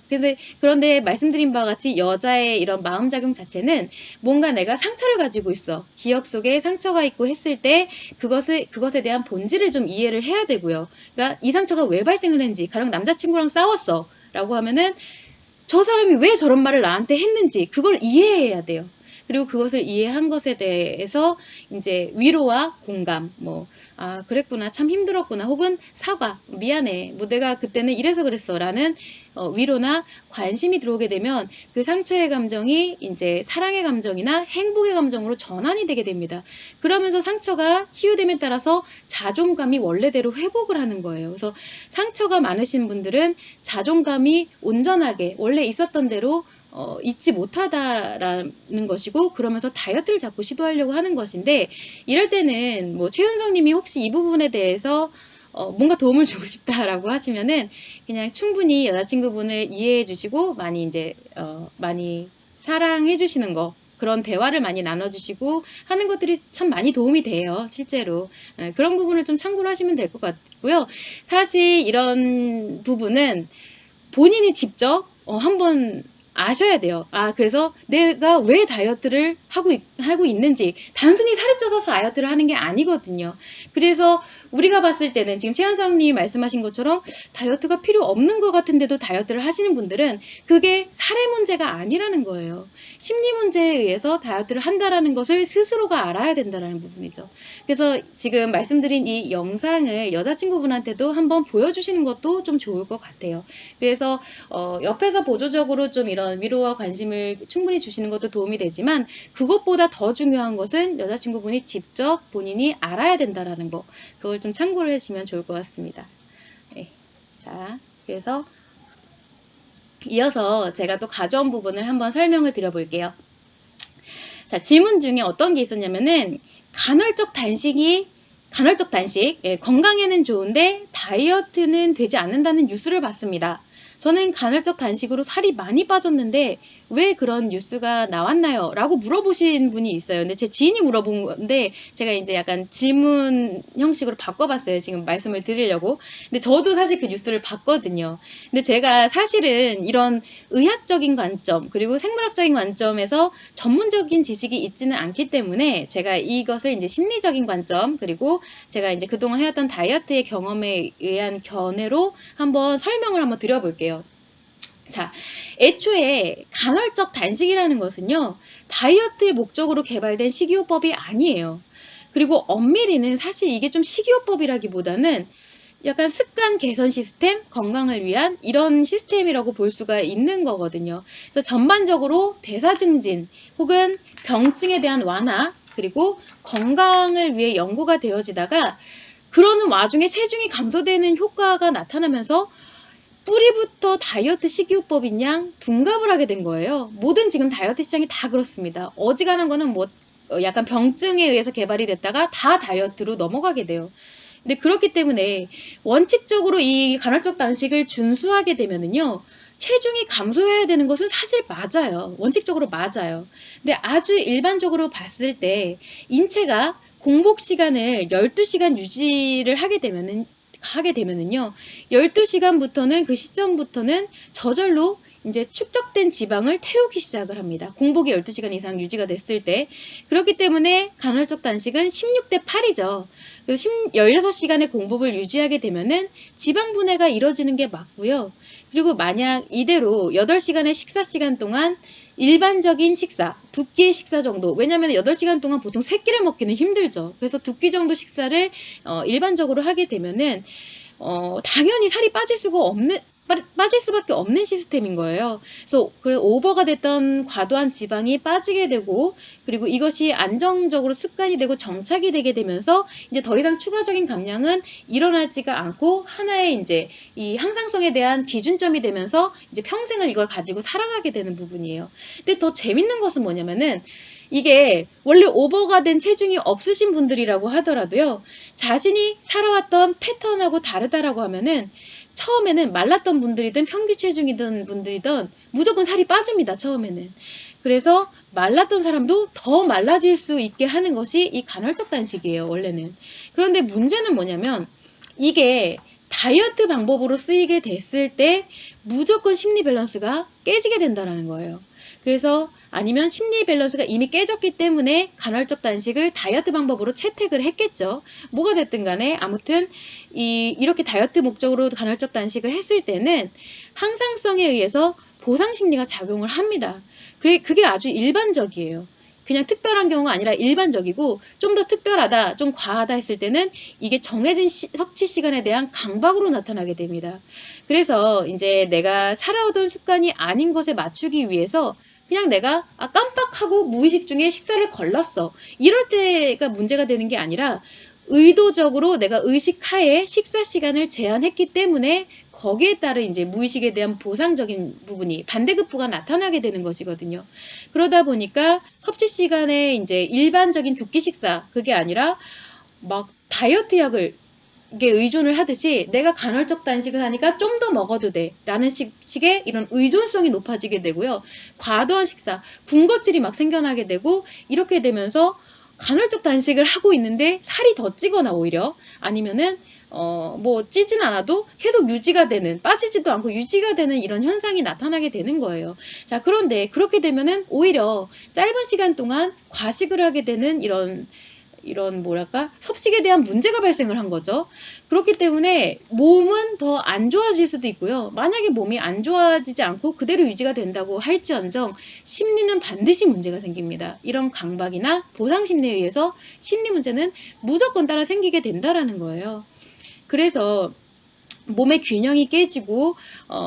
그런데 말씀드린 바와 같이 여자의 이런 마음작용 자체는 뭔가 내가 상처를 가지고 있어. 기억 속에 상처가 있고 했을 때 그것에 대한 본질을 좀 이해를 해야 되고요. 그러니까 이 상처가 왜 발생을 했는지, 가령 남자친구랑 싸웠어 라고 하면은 저 사람이 왜 저런 말을 나한테 했는지 그걸 이해해야 돼요. 그리고 그것을 이해한 것에 대해서 이제 위로와 공감, 그랬구나, 참 힘들었구나, 혹은 사과, 미안해, 내가 그때는 이래서 그랬어 라는 위로나 관심이 들어오게 되면 그 상처의 감정이 이제 사랑의 감정이나 행복의 감정으로 전환이 되게 됩니다. 그러면서 상처가 치유됨에 따라서 자존감이 원래대로 회복을 하는 거예요. 그래서 상처가 많으신 분들은 자존감이 온전하게 원래 있었던 대로 잊지 못하다라는 것이고 그러면서 다이어트를 자꾸 시도하려고 하는 것인데 이럴 때는 최은성 님이 혹시 이 부분에 대해서 뭔가 도움을 주고 싶다라고 하시면은 그냥 충분히 여자친구분을 이해해 주시고 많이 사랑해 주시는 거 그런 대화를 많이 나눠주시고 하는 것들이 참 많이 도움이 돼요. 실제로. 그런 부분을 좀 참고를 하시면 될 것 같고요. 사실 이런 부분은 본인이 직접 한번 아셔야 돼요. 그래서 내가 왜 다이어트를 하고 있는지 단순히 살이 쪄서 다이어트를 하는 게 아니거든요. 그래서 우리가 봤을 때는 지금 최현성님이 말씀하신 것처럼 다이어트가 필요 없는 것 같은데도 다이어트를 하시는 분들은 그게 살의 문제가 아니라는 거예요. 심리 문제에 의해서 다이어트를 한다라는 것을 스스로가 알아야 된다는 부분이죠. 그래서 지금 말씀드린 이 영상을 여자친구분한테도 한번 보여주시는 것도 좀 좋을 것 같아요. 그래서 옆에서 보조적으로 좀 이런 이런 위로와 관심을 충분히 주시는 것도 도움이 되지만 그것보다 더 중요한 것은 여자친구분이 직접 본인이 알아야 된다라는 거. 그걸 좀 참고를 해주시면 좋을 것 같습니다. 네. 자, 그래서 이어서 제가 또 가져온 부분을 한번 설명을 드려볼게요. 자, 질문 중에 어떤 게 있었냐면은 간헐적 단식, 예, 건강에는 좋은데 다이어트는 되지 않는다는 뉴스를 봤습니다. 저는 간헐적 단식으로 살이 많이 빠졌는데 왜 그런 뉴스가 나왔나요? 라고 물어보신 분이 있어요. 근데 제 지인이 물어본 건데 제가 이제 약간 질문 형식으로 바꿔봤어요. 지금 말씀을 드리려고. 근데 저도 사실 그 뉴스를 봤거든요. 근데 제가 사실은 이런 의학적인 관점 그리고 생물학적인 관점에서 전문적인 지식이 있지는 않기 때문에 제가 이것을 이제 심리적인 관점 그리고 제가 이제 그동안 해왔던 다이어트의 경험에 의한 견해로 한번 설명을 한번 드려볼게요. 자, 애초에 간헐적 단식이라는 것은요, 다이어트의 목적으로 개발된 식이요법이 아니에요. 그리고 엄밀히는 사실 이게 좀 식이요법이라기보다는 약간 습관 개선 시스템, 건강을 위한 이런 시스템이라고 볼 수가 있는 거거든요. 그래서 전반적으로 대사 증진 혹은 병증에 대한 완화, 그리고 건강을 위해 연구가 되어지다가 그러는 와중에 체중이 감소되는 효과가 나타나면서 뿌리부터 다이어트 식이요법인 양 둔갑을 하게 된 거예요. 모든 지금 다이어트 시장이 다 그렇습니다. 어지간한 거는 뭐 약간 병증에 의해서 개발이 됐다가 다 다이어트로 넘어가게 돼요. 근데 그렇기 때문에 원칙적으로 이 간헐적 단식을 준수하게 되면은요, 체중이 감소해야 되는 것은 사실 맞아요. 원칙적으로 맞아요. 근데 아주 일반적으로 봤을 때 인체가 공복 시간을 12시간 유지를 하게 되면은요, 12시간부터는 그 시점부터는 저절로 이제 축적된 지방을 태우기 시작을 합니다. 공복이 12시간 이상 유지가 됐을 때. 그렇기 때문에 간헐적 단식은 16대 8이죠. 16시간의 공복을 유지하게 되면은 지방 분해가 이루어지는 게 맞고요. 그리고 만약 이대로 8시간의 식사 시간 동안 일반적인 식사, 두 끼의 식사 정도, 왜냐하면 8시간 동안 보통 3끼를 먹기는 힘들죠. 그래서 2끼 정도 식사를 일반적으로 하게 되면은 당연히 살이 빠질 수밖에 없는 시스템인 거예요. 그래서 오버가 됐던 과도한 지방이 빠지게 되고, 그리고 이것이 안정적으로 습관이 되고 정착이 되게 되면서 이제 더 이상 추가적인 감량은 일어나지가 않고 하나의 이제 이 항상성에 대한 기준점이 되면서 이제 평생을 이걸 가지고 살아가게 되는 부분이에요. 근데 더 재밌는 것은 뭐냐면은 이게 원래 오버가 된 체중이 없으신 분들이라고 하더라도요, 자신이 살아왔던 패턴하고 다르다라고 하면은 처음에는 말랐던 분들이든 평균 체중이든 분들이든 무조건 살이 빠집니다. 처음에는. 그래서 말랐던 사람도 더 말라질 수 있게 하는 것이 이 간헐적 단식이에요. 원래는. 그런데 문제는 뭐냐면 이게 다이어트 방법으로 쓰이게 됐을 때 무조건 심리 밸런스가 깨지게 된다는 거예요. 그래서 아니면 심리 밸런스가 이미 깨졌기 때문에 간헐적 단식을 다이어트 방법으로 채택을 했겠죠. 뭐가 됐든 간에 아무튼 이렇게 다이어트 목적으로 간헐적 단식을 했을 때는 항상성에 의해서 보상 심리가 작용을 합니다. 그게 아주 일반적이에요. 그냥 특별한 경우가 아니라 일반적이고 좀 더 특별하다, 좀 과하다 했을 때는 이게 정해진 섭취 시간에 대한 강박으로 나타나게 됩니다. 그래서 이제 내가 살아오던 습관이 아닌 것에 맞추기 위해서 그냥 내가 깜빡하고 무의식 중에 식사를 걸렀어. 이럴 때가 문제가 되는 게 아니라 의도적으로 내가 의식하에 식사 시간을 제한했기 때문에 거기에 따른 이제 무의식에 대한 보상적인 부분이 반대급부가 나타나게 되는 것이거든요. 그러다 보니까 섭취 시간에 이제 일반적인 두 끼 식사 그게 아니라 막 다이어트 약을 이게 의존을 하듯이 내가 간헐적 단식을 하니까 좀 더 먹어도 돼 라는 식의 이런 의존성이 높아지게 되고요. 과도한 식사, 군것질이 막 생겨나게 되고 이렇게 되면서 간헐적 단식을 하고 있는데 살이 더 찌거나 오히려 아니면은 뭐 찌진 않아도 계속 유지가 되는 빠지지도 않고 유지가 되는 이런 현상이 나타나게 되는 거예요. 자, 그런데 그렇게 되면은 오히려 짧은 시간 동안 과식을 하게 되는 이런 뭐랄까 섭식에 대한 문제가 발생을 한 거죠. 그렇기 때문에 몸은 더 안 좋아질 수도 있고요. 만약에 몸이 안 좋아지지 않고 그대로 유지가 된다고 할지언정 심리는 반드시 문제가 생깁니다. 이런 강박이나 보상 심리에 의해서 심리 문제는 무조건 따라 생기게 된다라는 거예요. 그래서 몸의 균형이 깨지고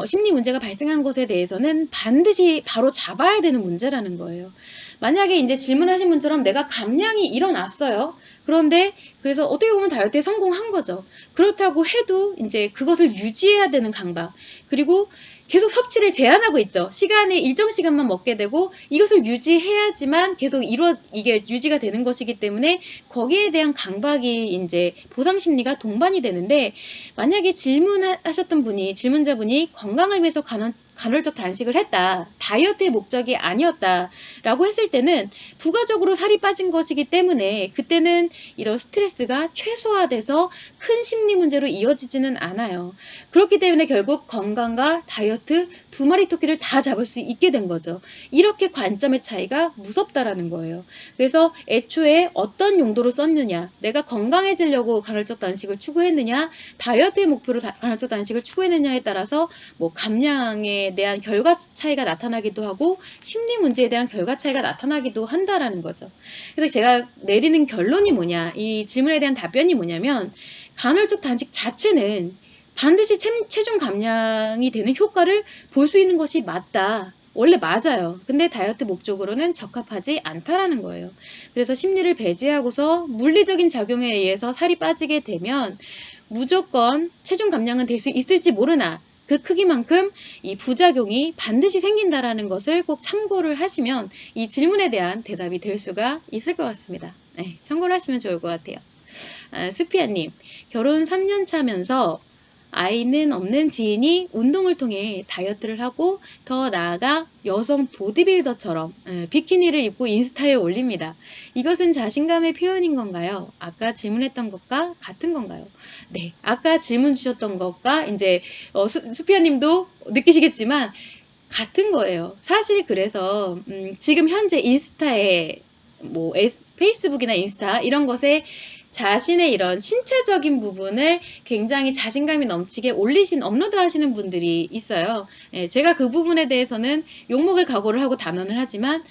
심리 문제가 발생한 것에 대해서는 반드시 바로 잡아야 되는 문제라는 거예요. 만약에 이제 질문하신 분처럼 내가 감량이 일어났어요. 그런데 그래서 어떻게 보면 다이어트에 성공한 거죠. 그렇다고 해도 이제 그것을 유지해야 되는 강박. 그리고 계속 섭취를 제한하고 있죠. 시간에 일정 시간만 먹게 되고 이것을 유지해야지만 계속 이게 유지가 되는 것이기 때문에 거기에 대한 강박이 이제 보상 심리가 동반이 되는데, 만약에 질문하셨던 분이 질문자분이 건강을 위해서 간헐적 단식을 했다, 다이어트의 목적이 아니었다 라고 했을 때는 부가적으로 살이 빠진 것이기 때문에 그때는 이런 스트레스가 최소화돼서 큰 심리 문제로 이어지지는 않아요. 그렇기 때문에 결국 건강과 다이어트 두 마리 토끼를 다 잡을 수 있게 된 거죠. 이렇게 관점의 차이가 무섭다라는 거예요. 그래서 애초에 어떤 용도로 썼느냐, 내가 건강해지려고 간헐적 단식을 추구했느냐, 다이어트의 목표로 간헐적 단식을 추구했느냐에 따라서 뭐 감량에 대한 결과 차이가 나타나기도 하고 심리 문제에 대한 결과 차이가 나타나기도 한다라는 거죠. 그래서 제가 내리는 결론이 뭐냐, 이 질문에 대한 답변이 뭐냐면, 간헐적 단식 자체는 반드시 체중 감량이 되는 효과를 볼 수 있는 것이 맞다. 원래 맞아요. 근데 다이어트 목적으로는 적합하지 않다라는 거예요. 그래서 심리를 배제하고서 물리적인 작용에 의해서 살이 빠지게 되면 무조건 체중 감량은 될 수 있을지 모르나 그 크기만큼 이 부작용이 반드시 생긴다라는 것을 꼭 참고를 하시면 이 질문에 대한 대답이 될 수가 있을 것 같습니다. 네, 참고를 하시면 좋을 것 같아요. 스피아님, 결혼 3년 차면서 아이는 없는 지인이 운동을 통해 다이어트를 하고 더 나아가 여성 보디빌더처럼 비키니를 입고 인스타에 올립니다. 이것은 자신감의 표현인 건가요? 아까 질문했던 것과 같은 건가요? 네, 아까 질문 주셨던 것과 이제 수피아님도 느끼시겠지만 같은 거예요. 사실 그래서 지금 현재 인스타에 뭐 페이스북이나 인스타 이런 것에 자신의 이런 신체적인 부분을 굉장히 자신감이 넘치게 업로드 하시는 분들이 있어요. 예, 제가 그 부분에 대해서는 욕먹을 각오를 하고 단언을 하지만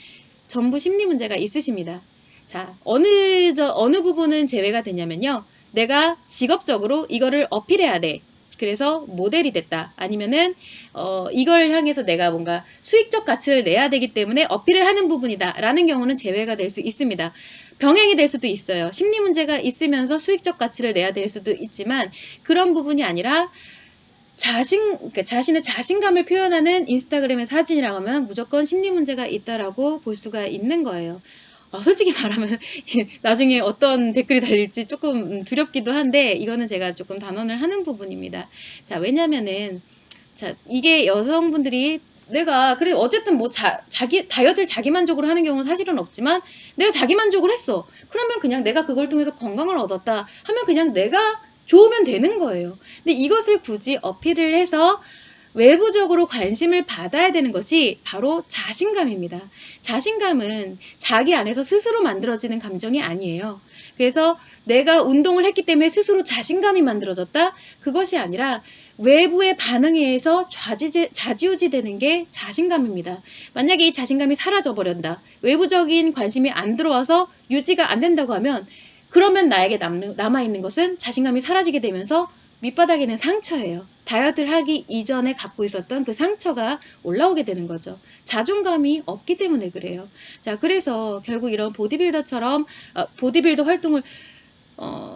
전부 심리 문제가 있으십니다. 자, 어느 부분은 제외가 되냐면요. 내가 직업적으로 이거를 어필해야 돼. 그래서 모델이 됐다. 아니면은 이걸 향해서 내가 뭔가 수익적 가치를 내야 되기 때문에 어필을 하는 부분이다 라는 경우는 제외가 될 수 있습니다. 병행이 될 수도 있어요. 심리 문제가 있으면서 수익적 가치를 내야 될 수도 있지만 그런 부분이 아니라 그러니까 자신의 자신감을 표현하는 인스타그램의 사진이라고 하면 무조건 심리 문제가 있다라고 볼 수가 있는 거예요. 솔직히 말하면 나중에 어떤 댓글이 달릴지 조금 두렵기도 한데 이거는 제가 조금 단언을 하는 부분입니다. 자, 왜냐면은 자, 이게 여성분들이 내가 그래 어쨌든 뭐 자기 다이어트를 자기만족으로 하는 경우는 사실은 없지만 내가 자기만족을 했어. 그러면 그냥 내가 그걸 통해서 건강을 얻었다 하면 그냥 내가 좋으면 되는 거예요. 근데 이것을 굳이 어필을 해서 외부적으로 관심을 받아야 되는 것이 바로 자신감입니다. 자신감은 자기 안에서 스스로 만들어지는 감정이 아니에요. 그래서 내가 운동을 했기 때문에 스스로 자신감이 만들어졌다? 그것이 아니라 외부의 반응에 의해서 좌지우지 되는 게 자신감입니다. 만약에 이 자신감이 사라져 버린다. 외부적인 관심이 안 들어와서 유지가 안 된다고 하면 그러면 나에게 남아있는 것은 자신감이 사라지게 되면서 밑바닥에는 상처예요. 다이어트를 하기 이전에 갖고 있었던 그 상처가 올라오게 되는 거죠. 자존감이 없기 때문에 그래요. 자, 그래서 결국 이런 보디빌더처럼 보디빌더 활동을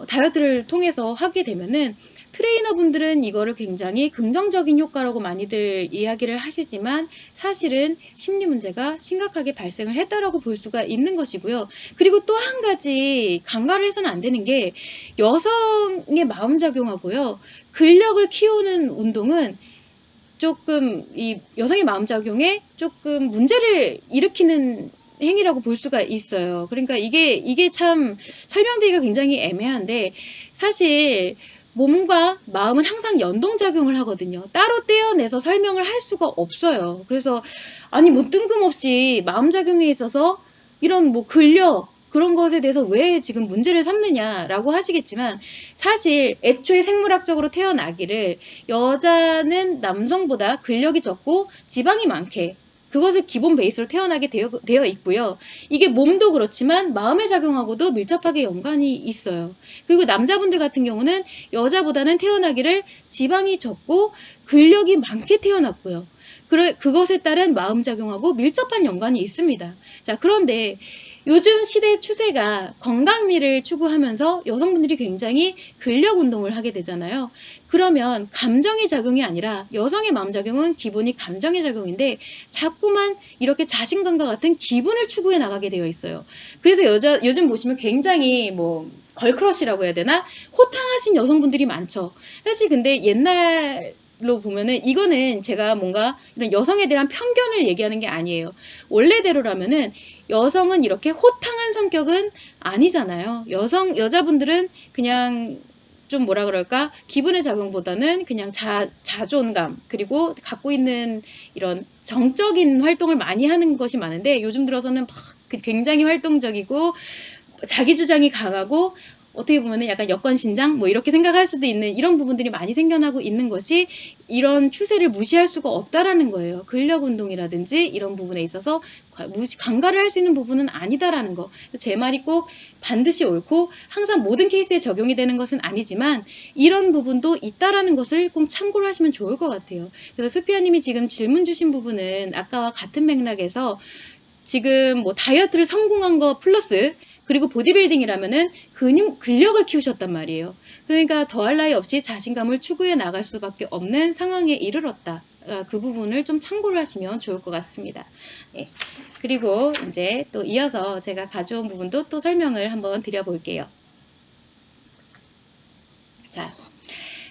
다이어트를 통해서 하게 되면은 트레이너분들은 이거를 굉장히 긍정적인 효과라고 많이들 이야기를 하시지만 사실은 심리 문제가 심각하게 발생을 했다라고 볼 수가 있는 것이고요. 그리고 또 한 가지 간과를 해서는 안 되는 게 여성의 마음작용하고요. 근력을 키우는 운동은 조금 이 여성의 마음작용에 조금 문제를 일으키는 행위라고 볼 수가 있어요. 그러니까 이게 참 설명드리기가 굉장히 애매한데 사실 몸과 마음은 항상 연동작용을 하거든요. 따로 떼어내서 설명을 할 수가 없어요. 그래서 아니 뭐 뜬금없이 마음작용에 있어서 이런 뭐 근력 그런 것에 대해서 왜 지금 문제를 삼느냐라고 하시겠지만 사실 애초에 생물학적으로 태어나기를 여자는 남성보다 근력이 적고 지방이 많게 그것을 기본 베이스로 태어나게 되어 있고요. 이게 몸도 그렇지만 마음의 작용하고도 밀접하게 연관이 있어요. 그리고 남자분들 같은 경우는 여자보다는 태어나기를 지방이 적고 근력이 많게 태어났고요. 그것에 따른 마음작용하고 밀접한 연관이 있습니다. 자, 그런데 요즘 시대 추세가 건강미를 추구하면서 여성분들이 굉장히 근력 운동을 하게 되잖아요. 그러면 감정의 작용이 아니라 여성의 마음작용은 기본이 감정의 작용인데 자꾸만 이렇게 자신감과 같은 기분을 추구해 나가게 되어 있어요. 그래서 요즘 보시면 굉장히 뭐 걸크러쉬라고 해야 되나? 호탕하신 여성분들이 많죠. 사실 근데 옛날로 보면은 이거는 제가 뭔가 이런 여성에 대한 편견을 얘기하는 게 아니에요. 원래대로라면은 여성은 이렇게 호탕한 성격은 아니잖아요. 여자분들은 그냥 좀 뭐라 그럴까? 기분의 작용보다는 그냥 자존감, 그리고 갖고 있는 이런 정적인 활동을 많이 하는 것이 많은데 요즘 들어서는 막 굉장히 활동적이고 자기 주장이 강하고 어떻게 보면 약간 여권신장 뭐 이렇게 생각할 수도 있는 이런 부분들이 많이 생겨나고 있는 것이 이런 추세를 무시할 수가 없다라는 거예요. 근력 운동이라든지 이런 부분에 있어서 간과를 할 수 있는 부분은 아니다라는 거. 제 말이 꼭 반드시 옳고 항상 모든 케이스에 적용이 되는 것은 아니지만 이런 부분도 있다라는 것을 꼭 참고를 하시면 좋을 것 같아요. 그래서 수피아님이 지금 질문 주신 부분은 아까와 같은 맥락에서 지금 뭐 다이어트를 성공한 거 플러스 그리고 보디빌딩이라면은 근력을 키우셨단 말이에요. 그러니까 더할 나위 없이 자신감을 추구해 나갈 수밖에 없는 상황에 이르렀다. 그 부분을 좀 참고를 하시면 좋을 것 같습니다. 예. 그리고 이제 또 이어서 제가 가져온 부분도 또 설명을 한번 드려볼게요. 자,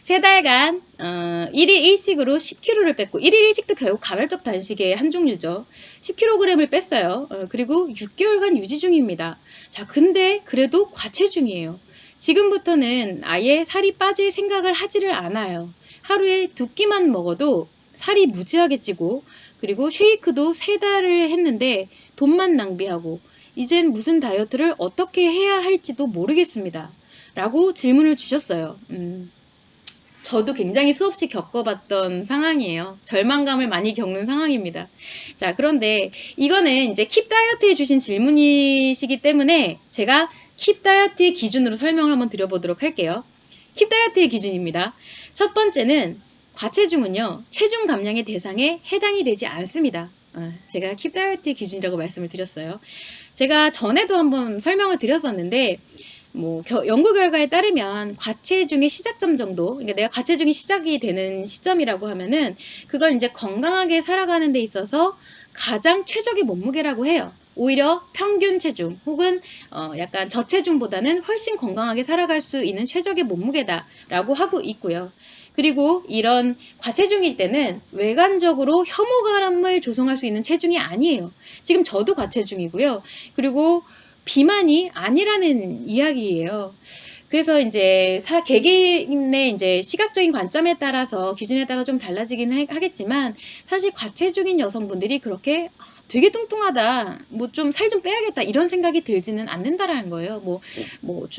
3달간 1일 1식으로 10kg를 뺐고 1일 1식도 결국 간헐적 단식의 한 종류죠. 10kg을 뺐어요. 그리고 6개월간 유지 중입니다. 자, 근데 그래도 과체중이에요. 지금부터는 아예 살이 빠질 생각을 하지를 않아요. 하루에 2끼만 먹어도 살이 무지하게 찌고 그리고 쉐이크도 3달을 했는데 돈만 낭비하고 이젠 무슨 다이어트를 어떻게 해야 할지도 모르겠습니다. 라고 질문을 주셨어요. 저도 굉장히 수없이 겪어봤던 상황이에요. 절망감을 많이 겪는 상황입니다. 자, 그런데 이거는 이제 킵 다이어트에 주신 질문이시기 때문에 제가 킵 다이어트의 기준으로 설명을 한번 드려보도록 할게요. 킵 다이어트의 기준입니다. 첫 번째는 과체중은요, 체중 감량의 대상에 해당이 되지 않습니다. 제가 킵 다이어트의 기준이라고 말씀을 드렸어요. 제가 전에도 한번 설명을 드렸었는데 뭐 연구 결과에 따르면 과체중의 시작점 정도, 그러니까 내가 과체중이 시작이 되는 시점이라고 하면은 그건 이제 건강하게 살아가는 데 있어서 가장 최적의 몸무게라고 해요. 오히려 평균 체중 혹은 약간 저체중보다는 훨씬 건강하게 살아갈 수 있는 최적의 몸무게다라고 하고 있고요. 그리고 이런 과체중일 때는 외관적으로 혐오감을 조성할 수 있는 체중이 아니에요. 지금 저도 과체중이고요. 그리고 비만이 아니라는 이야기예요. 그래서 이제 개개인의 이제 시각적인 관점에 따라서 기준에 따라 좀 달라지긴 하겠지만 사실 과체중인 여성분들이 그렇게 되게 뚱뚱하다, 뭐 좀 살 좀 빼야겠다 이런 생각이 들지는 않는다라는 거예요. 뭐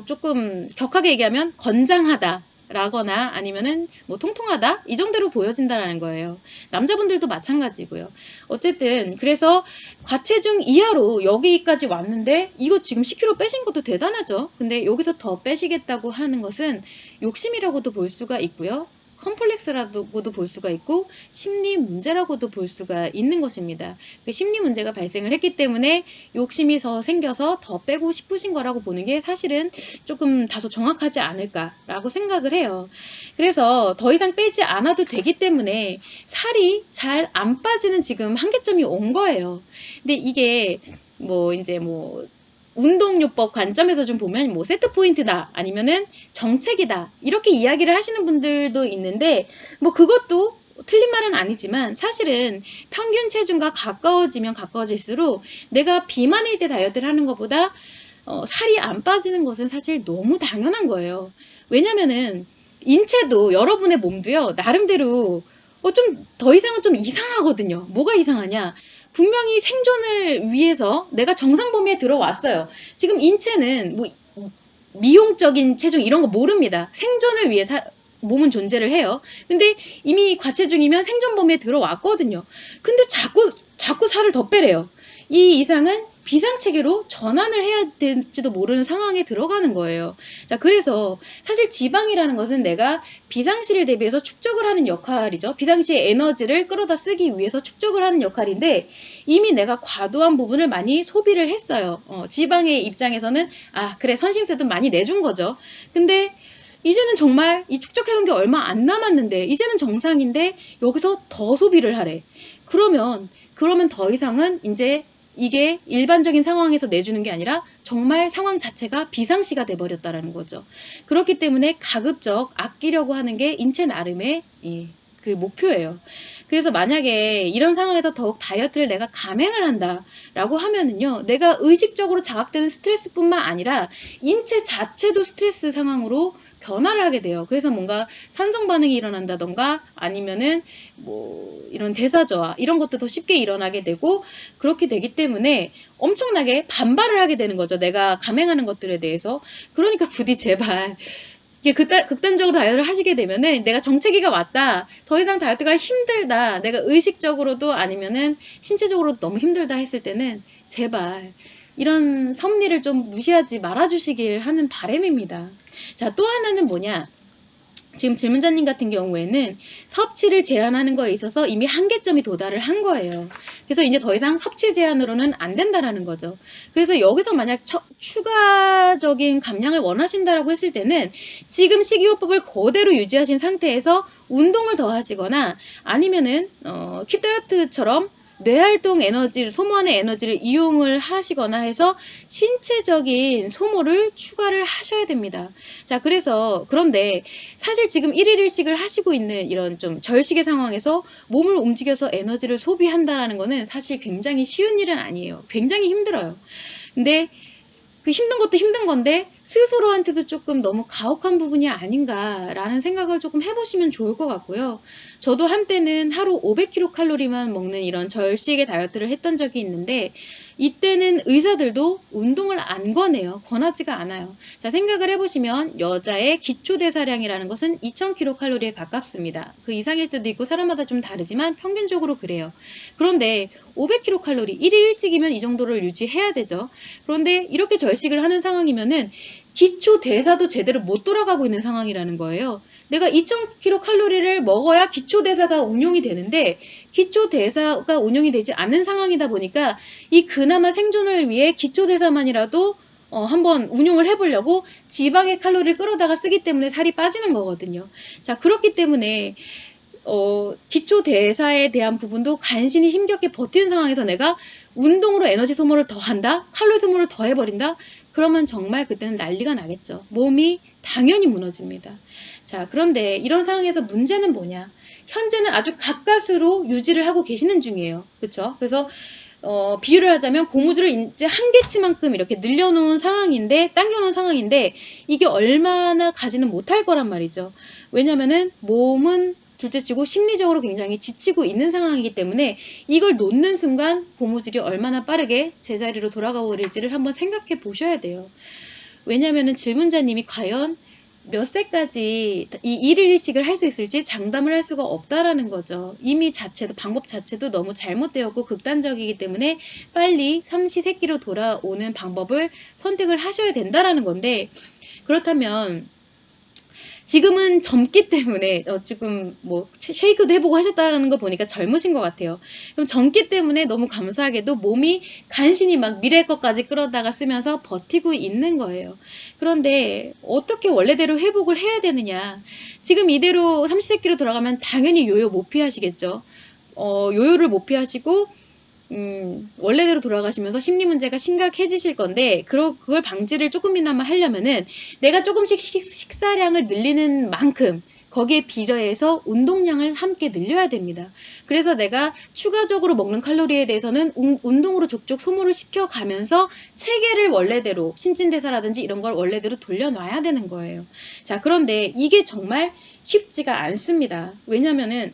조금 격하게 얘기하면 건장하다. 라거나 아니면은 뭐 통통하다 이 정도로 보여진다라는 거예요. 남자분들도 마찬가지고요. 어쨌든 그래서 과체중 이하로 여기까지 왔는데 이거 지금 10kg 빼신 것도 대단하죠. 근데 여기서 더 빼시겠다고 하는 것은 욕심이라고도 볼 수가 있고요. 컴플렉스라고도 볼 수가 있고 심리 문제라고도 볼 수가 있는 것입니다. 그 심리 문제가 발생을 했기 때문에 욕심이 생겨서 더 빼고 싶으신 거라고 보는 게 사실은 조금 다소 정확하지 않을까라고 생각을 해요. 그래서 더 이상 빼지 않아도 되기 때문에 살이 잘 안 빠지는 지금 한계점이 온 거예요. 근데 이게 이제 운동요법 관점에서 좀 보면 세트 포인트다 아니면은 정책이다 이렇게 이야기를 하시는 분들도 있는데 그것도 틀린 말은 아니지만 사실은 평균 체중과 가까워지면 가까워질수록 내가 비만일 때 다이어트를 하는 것보다 살이 안 빠지는 것은 사실 너무 당연한 거예요. 왜냐면은 인체도 여러분의 몸도요 나름대로 좀 더 이상은 좀 이상하거든요. 뭐가 이상하냐? 분명히 생존을 위해서 내가 정상 범위에 들어왔어요. 지금 인체는 미용적인 체중 이런 거 모릅니다. 생존을 위해 몸은 존재를 해요. 근데 이미 과체중이면 생존 범위에 들어왔거든요. 근데 자꾸 살을 더 빼래요. 이 이상은 비상체계로 전환을 해야 될지도 모르는 상황에 들어가는 거예요. 자, 그래서 사실 지방이라는 것은 내가 비상시를 대비해서 축적을 하는 역할이죠. 비상시에 에너지를 끌어다 쓰기 위해서 축적을 하는 역할인데 이미 내가 과도한 부분을 많이 소비를 했어요. 지방의 입장에서는 그래 선심세도 많이 내준 거죠. 근데 이제는 정말 이 축적해놓은 게 얼마 안 남았는데 이제는 정상인데 여기서 더 소비를 하래. 그러면 더 이상은 이제 이게 일반적인 상황에서 내주는 게 아니라 정말 상황 자체가 비상시가 돼버렸다라는 거죠. 그렇기 때문에 가급적 아끼려고 하는 게 인체 나름의 그 목표예요. 그래서 만약에 이런 상황에서 더욱 다이어트를 내가 감행을 한다라고 하면은요, 내가 의식적으로 자각되는 스트레스뿐만 아니라 인체 자체도 스트레스 상황으로 변화를 하게 돼요. 그래서 뭔가 산성 반응이 일어난다던가 아니면은 뭐 이런 대사저하 이런 것도 더 쉽게 일어나게 되고 그렇게 되기 때문에 엄청나게 반발을 하게 되는 거죠. 내가 감행하는 것들에 대해서. 그러니까 부디 제발 이게 극단적으로 다이어트를 하시게 되면은 내가 정체기가 왔다. 더 이상 다이어트가 힘들다. 내가 의식적으로도 아니면은 신체적으로도 너무 힘들다 했을 때는 제발 이런 섭리를 좀 무시하지 말아주시길 하는 바람입니다. 자, 또 하나는 뭐냐? 지금 질문자님 같은 경우에는 섭취를 제한하는 거에 있어서 이미 한계점이 도달을 한 거예요. 그래서 이제 더 이상 섭취 제한으로는 안 된다라는 거죠. 그래서 여기서 만약 추가적인 감량을 원하신다라고 했을 때는 지금 식이요법을 그대로 유지하신 상태에서 운동을 더 하시거나 아니면은 킵 다이어트처럼 뇌활동 에너지를 소모하는 에너지를 이용을 하시거나 해서 신체적인 소모를 추가를 하셔야 됩니다. 자, 그런데 사실 지금 1일 1식을 하시고 있는 이런 좀 절식의 상황에서 몸을 움직여서 에너지를 소비한다라는 거는 사실 굉장히 쉬운 일은 아니에요. 굉장히 힘들어요. 근데 그 힘든 것도 힘든 건데 스스로한테도 조금 너무 가혹한 부분이 아닌가라는 생각을 조금 해보시면 좋을 것 같고요. 저도 한때는 하루 500kcal만 먹는 이런 절식의 다이어트를 했던 적이 있는데 이때는 의사들도 운동을 안 권해요. 권하지가 않아요. 자, 생각을 해보시면 여자의 기초대사량이라는 것은 2000kcal에 가깝습니다. 그 이상일 수도 있고 사람마다 좀 다르지만 평균적으로 그래요. 그런데 500kcal, 1일 1식이면 이 정도를 유지해야 되죠. 그런데 이렇게 절식을 하는 상황이면은 기초 대사도 제대로 못 돌아가고 있는 상황이라는 거예요. 내가 2000kcal를 먹어야 기초 대사가 운용이 되는데 기초 대사가 운용이 되지 않는 상황이다 보니까 이 그나마 생존을 위해 기초 대사만이라도 한번 운용을 해보려고 지방의 칼로리를 끌어다가 쓰기 때문에 살이 빠지는 거거든요. 자, 그렇기 때문에 기초 대사에 대한 부분도 간신히 힘겹게 버티는 상황에서 내가 운동으로 에너지 소모를 더 한다? 칼로리 소모를 더 해버린다? 그러면 정말 그때는 난리가 나겠죠. 몸이 당연히 무너집니다. 자, 그런데 이런 상황에서 문제는 뭐냐? 현재는 아주 가까스로 유지를 하고 계시는 중이에요. 그렇죠? 그래서 비유를 하자면 고무줄을 이제 한계치만큼 이렇게 늘려놓은 상황인데 당겨놓은 상황인데 이게 얼마나 가지는 못할 거란 말이죠. 왜냐면은 몸은 둘째치고 심리적으로 굉장히 지치고 있는 상황이기 때문에 이걸 놓는 순간 고무줄이 얼마나 빠르게 제자리로 돌아가 버릴지를 한번 생각해 보셔야 돼요. 왜냐면은 질문자님이 과연 몇 세까지 이 1일 1식을 할 수 있을지 장담을 할 수가 없다라는 거죠. 이미 방법 자체도 너무 잘못되었고 극단적이기 때문에 빨리 삼시세끼로 돌아오는 방법을 선택을 하셔야 된다라는 건데 그렇다면 지금은 젊기 때문에 지금 뭐 쉐이크도 해보고 하셨다는 거 보니까 젊으신 것 같아요. 그럼 젊기 때문에 너무 감사하게도 몸이 간신히 막 미래 것까지 끌어다가 쓰면서 버티고 있는 거예요. 그런데 어떻게 원래대로 회복을 해야 되느냐. 지금 이대로 삼시세끼로 돌아가면 당연히 요요 못 피하시겠죠. 요요를 못 피하시고 원래대로 돌아가시면서 심리 문제가 심각해지실 건데 그걸 방지를 조금이나마 하려면은 내가 조금씩 식사량을 늘리는 만큼 거기에 비례해서 운동량을 함께 늘려야 됩니다. 그래서 내가 추가적으로 먹는 칼로리에 대해서는 운동으로 족족 소모를 시켜가면서 체계를 원래대로 신진대사라든지 이런 걸 원래대로 돌려놔야 되는 거예요. 자, 그런데 이게 정말 쉽지가 않습니다. 왜냐면은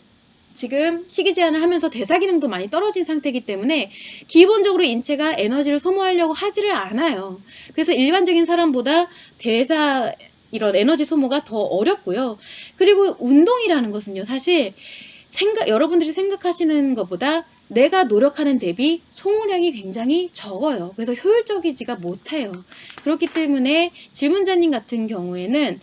지금 식이 제한을 하면서 대사 기능도 많이 떨어진 상태이기 때문에 기본적으로 인체가 에너지를 소모하려고 하지를 않아요. 그래서 일반적인 사람보다 대사 이런 에너지 소모가 더 어렵고요. 그리고 운동이라는 것은요, 사실 여러분들이 생각하시는 것보다 내가 노력하는 대비 소모량이 굉장히 적어요. 그래서 효율적이지가 못해요. 그렇기 때문에 질문자님 같은 경우에는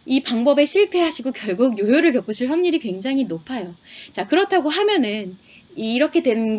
이 방법에 실패하시고 결국 요요를 겪으실 확률이 굉장히 높아요. 자, 그렇다고 하면은 이렇게 된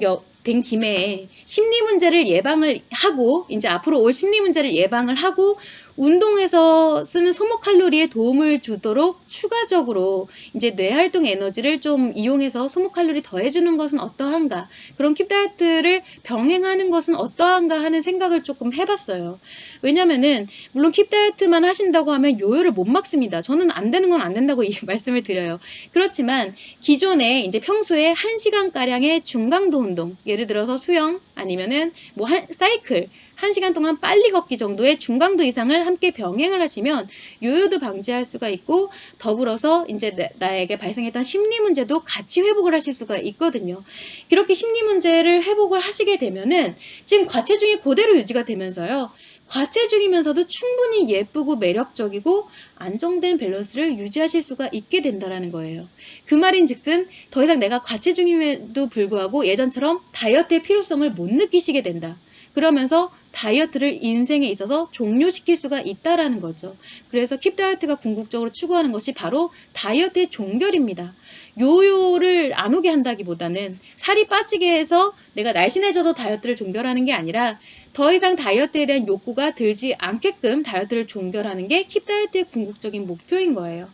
김에 심리 문제를 예방을 하고 이제 앞으로 올 심리 문제를 예방을 하고 운동에서 쓰는 소모 칼로리에 도움을 주도록 추가적으로 이제 뇌 활동 에너지를 좀 이용해서 소모 칼로리 더해주는 것은 어떠한가, 그런 킵 다이어트를 병행하는 것은 어떠한가 하는 생각을 조금 해봤어요. 왜냐면은 물론 킵 다이어트만 하신다고 하면 요요를 못 막습니다. 저는 안 되는 건 안 된다고 말씀을 드려요. 그렇지만 기존에 이제 평소에 1시간가량의 중강도 운동, 예를 들어서 수영 아니면은 뭐 사이클 1시간 동안 빨리 걷기 정도의 중강도 이상을 함께 병행을 하시면 요요도 방지할 수가 있고, 더불어서 이제 나에게 발생했던 심리 문제도 같이 회복을 하실 수가 있거든요. 그렇게 심리 문제를 회복을 하시게 되면은 지금 과체중이 그대로 유지가 되면서요, 과체중이면서도 충분히 예쁘고 매력적이고 안정된 밸런스를 유지하실 수가 있게 된다는 거예요. 그 말인즉슨 더 이상 내가 과체중임에도 불구하고 예전처럼 다이어트의 필요성을 못 느끼시게 된다. 그러면서 다이어트를 인생에 있어서 종료시킬 수가 있다라는 거죠. 그래서 킵 다이어트가 궁극적으로 추구하는 것이 바로 다이어트의 종결입니다. 요요를 안 오게 한다기보다는 살이 빠지게 해서 내가 날씬해져서 다이어트를 종결하는 게 아니라 더 이상 다이어트에 대한 욕구가 들지 않게끔 다이어트를 종결하는 게 킵 다이어트의 궁극적인 목표인 거예요.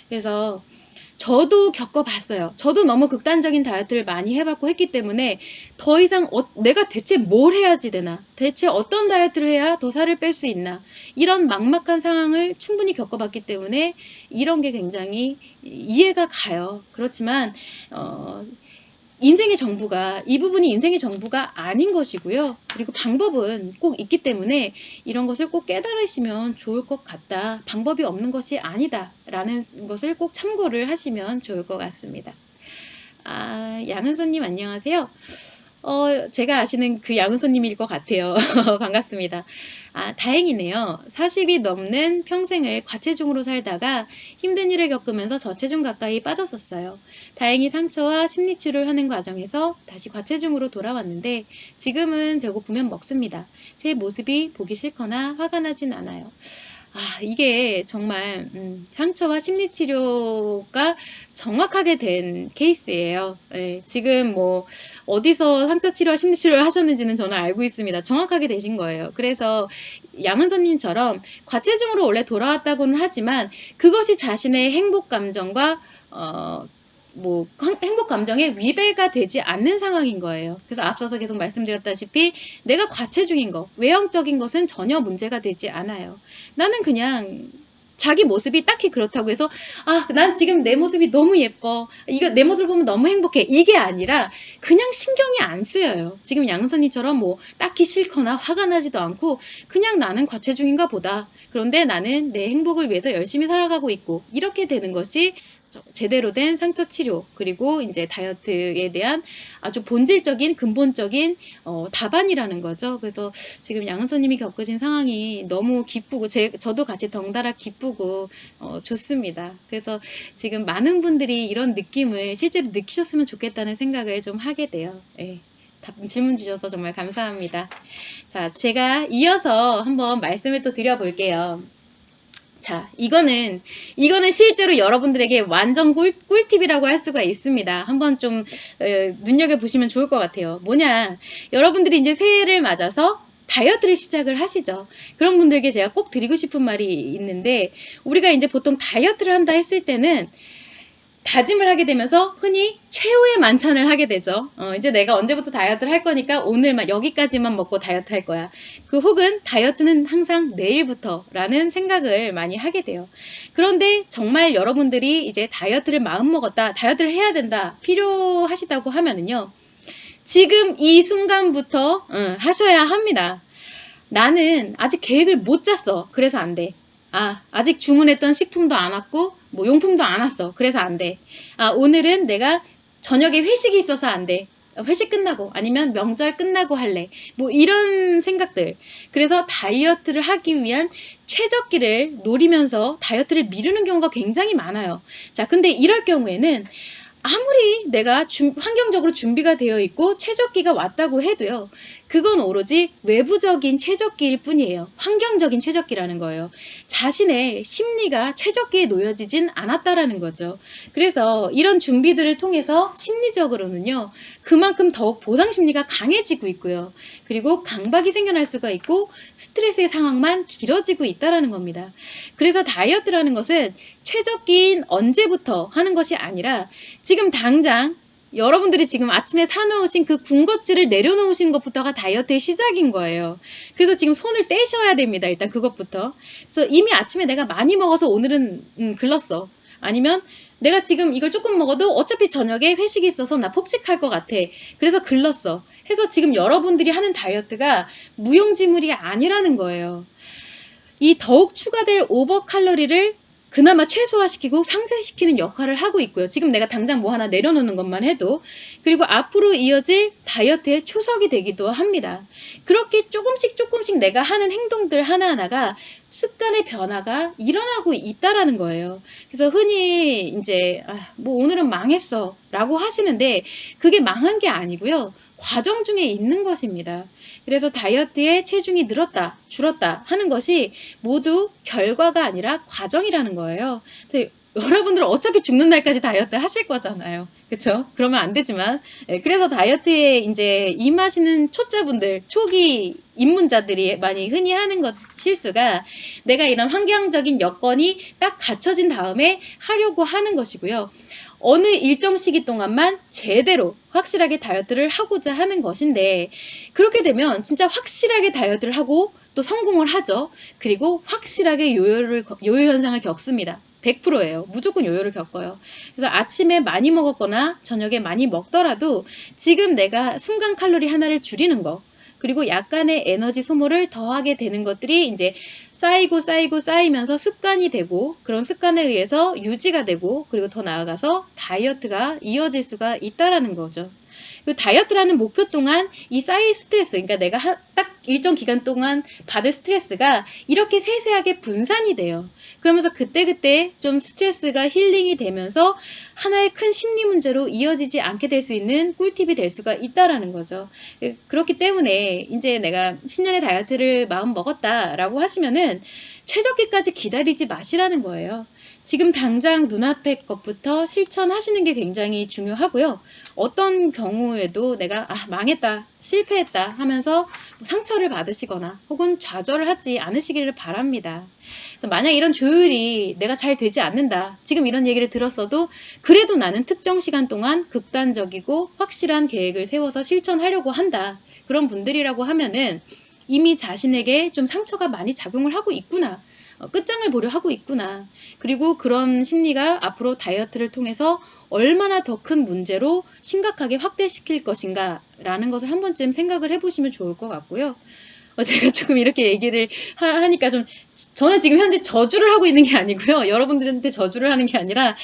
그래서 저도 겪어봤어요. 저도 너무 극단적인 다이어트를 많이 해봤고 했기 때문에 더 이상 내가 대체 뭘 해야지 되나, 대체 어떤 다이어트를 해야 더 살을 뺄 수 있나, 이런 막막한 상황을 충분히 겪어봤기 때문에 이런 게 굉장히 이해가 가요. 그렇지만 인생의 정부가, 이 부분이 인생의 정부가 아닌 것이고요. 그리고 방법은 꼭 있기 때문에 이런 것을 꼭 깨달으시면 좋을 것 같다. 방법이 없는 것이 아니다. 라는 것을 꼭 참고를 하시면 좋을 것 같습니다. 양은서님 안녕하세요. 제가 아시는 그 양은서님일 것 같아요. 반갑습니다. 다행이네요. 40이 넘는 평생을 과체중으로 살다가 힘든 일을 겪으면서 저체중 가까이 빠졌었어요. 다행히 상처와 심리치료를 하는 과정에서 다시 과체중으로 돌아왔는데 지금은 배고프면 먹습니다. 제 모습이 보기 싫거나 화가 나진 않아요. 이게 정말 상처와 심리치료가 정확하게 된 케이스예요. 예, 지금 뭐 어디서 상처치료와 심리치료를 하셨는지는 저는 알고 있습니다. 정확하게 되신 거예요. 그래서 양은서님처럼 과체중으로 원래 돌아왔다고는 하지만 그것이 자신의 행복 감정과 행복 감정에 위배가 되지 않는 상황인 거예요. 그래서 앞서서 계속 말씀드렸다시피 내가 과체중인 거, 외형적인 것은 전혀 문제가 되지 않아요. 나는 그냥 자기 모습이 딱히 그렇다고 해서 난 지금 내 모습이 너무 예뻐, 이거 내 모습을 보면 너무 행복해, 이게 아니라 그냥 신경이 안 쓰여요. 지금 양은서님처럼 뭐 딱히 싫거나 화가 나지도 않고 그냥 나는 과체중인가 보다. 그런데 나는 내 행복을 위해서 열심히 살아가고 있고, 이렇게 되는 것이 제대로 된 상처 치료, 그리고 이제 다이어트에 대한 아주 본질적인 근본적인 답안이라는 거죠. 그래서 지금 양은서님이 겪으신 상황이 너무 기쁘고 저도 같이 덩달아 기쁘고 좋습니다. 그래서 지금 많은 분들이 이런 느낌을 실제로 느끼셨으면 좋겠다는 생각을 좀 하게 돼요. 네. 질문 주셔서 정말 감사합니다. 자, 제가 이어서 한번 말씀을 또 드려볼게요. 자, 이거는 실제로 여러분들에게 완전 꿀팁이라고 할 수가 있습니다. 한번 좀 눈여겨보시면 좋을 것 같아요. 뭐냐, 여러분들이 이제 새해를 맞아서 다이어트를 시작을 하시죠. 그런 분들에게 제가 꼭 드리고 싶은 말이 있는데, 우리가 이제 보통 다이어트를 한다 했을 때는 다짐을 하게 되면서 흔히 최후의 만찬을 하게 되죠. 이제 내가 언제부터 다이어트를 할 거니까 오늘만 여기까지만 먹고 다이어트 할 거야. 혹은 다이어트는 항상 내일부터 라는 생각을 많이 하게 돼요. 그런데 정말 여러분들이 이제 다이어트를 마음먹었다, 다이어트를 해야 된다, 필요하시다고 하면은요, 지금 이 순간부터 하셔야 합니다. 나는 아직 계획을 못 짰어. 그래서 안 돼. 아직 주문했던 식품도 안 왔고 뭐 용품도 안 왔어. 그래서 안 돼. 오늘은 내가 저녁에 회식이 있어서 안 돼. 회식 끝나고 아니면 명절 끝나고 할래. 뭐 이런 생각들. 그래서 다이어트를 하기 위한 최적기를 노리면서 다이어트를 미루는 경우가 굉장히 많아요. 자, 근데 이럴 경우에는 아무리 내가 환경적으로 준비가 되어 있고 최적기가 왔다고 해도요. 그건 오로지 외부적인 최적기일 뿐이에요. 환경적인 최적기라는 거예요. 자신의 심리가 최적기에 놓여지진 않았다라는 거죠. 그래서 이런 준비들을 통해서 심리적으로는요. 그만큼 더욱 보상 심리가 강해지고 있고요. 그리고 강박이 생겨날 수가 있고 스트레스의 상황만 길어지고 있다라는 겁니다. 그래서 다이어트라는 것은 최적기인 언제부터 하는 것이 아니라 지금 당장 여러분들이 지금 아침에 사놓으신 그 군것질을 내려놓으신 것부터가 다이어트의 시작인 거예요. 그래서 지금 손을 떼셔야 됩니다. 일단 그것부터. 그래서 이미 아침에 내가 많이 먹어서 오늘은 글렀어. 아니면 내가 지금 이걸 조금 먹어도 어차피 저녁에 회식이 있어서 나 폭식할 것 같아. 그래서 글렀어. 해서 지금 여러분들이 하는 다이어트가 무용지물이 아니라는 거예요. 이 더욱 추가될 오버칼로리를 그나마 최소화시키고 상쇄시키는 역할을 하고 있고요. 지금 내가 당장 뭐 하나 내려놓는 것만 해도. 그리고 앞으로 이어질 다이어트의 초석이 되기도 합니다. 그렇게 조금씩 내가 하는 행동들 하나하나가 습관의 변화가 일어나고 있다라는 거예요. 그래서 흔히 이제 뭐 오늘은 망했어 라고 하시는데 그게 망한 게 아니고요. 과정 중에 있는 것입니다. 그래서 다이어트에 체중이 늘었다, 줄었다 하는 것이 모두 결과가 아니라 과정이라는 거예요. 그래서 여러분들은 어차피 죽는 날까지 다이어트 하실 거잖아요. 그쵸? 그러면 안 되지만. 그래서 다이어트에 이제 임하시는 초짜분들, 초기 입문자들이 많이 흔히 하는 것 실수가 내가 이런 환경적인 여건이 딱 갖춰진 다음에 하려고 하는 것이고요. 어느 일정 시기 동안만 제대로 확실하게 다이어트를 하고자 하는 것인데 그렇게 되면 진짜 확실하게 다이어트를 하고 또 성공을 하죠. 그리고 확실하게 요요 현상을 겪습니다. 100%예요. 무조건 요요를 겪어요. 그래서 아침에 많이 먹었거나 저녁에 많이 먹더라도 지금 내가 순간 칼로리 하나를 줄이는 거 그리고 약간의 에너지 소모를 더하게 되는 것들이 이제 쌓이면서 습관이 되고 그런 습관에 의해서 유지가 되고 그리고 더 나아가서 다이어트가 이어질 수가 있다라는 거죠. 그 다이어트라는 목표 동안 이 쌓인 스트레스, 그러니까 내가 딱 일정 기간 동안 받을 스트레스가 이렇게 세세하게 분산이 돼요. 그러면서 그때그때 좀 스트레스가 힐링이 되면서 하나의 큰 심리 문제로 이어지지 않게 될 수 있는 꿀팁이 될 수가 있다라는 거죠. 그렇기 때문에 이제 내가 신년에 다이어트를 마음 먹었다라고 하시면은 최적기까지 기다리지 마시라는 거예요. 지금 당장 눈앞의 것부터 실천하시는 게 굉장히 중요하고요. 어떤 경우에도 내가 망했다, 실패했다 하면서 상처를 받으시거나 혹은 좌절을 하지 않으시기를 바랍니다. 그래서 만약 이런 조율이 내가 잘 되지 않는다. 지금 이런 얘기를 들었어도 그래도 나는 특정 시간 동안 극단적이고 확실한 계획을 세워서 실천하려고 한다. 그런 분들이라고 하면은 이미 자신에게 좀 상처가 많이 작용을 하고 있구나. 끝장을 보려 하고 있구나. 그리고 그런 심리가 앞으로 다이어트를 통해서 얼마나 더 큰 문제로 심각하게 확대시킬 것인가 라는 것을 한 번쯤 생각을 해보시면 좋을 것 같고요. 제가 조금 이렇게 얘기를 하니까 좀 저는 지금 현재 저주를 하고 있는 게 아니고요. 여러분들한테 저주를 하는 게 아니라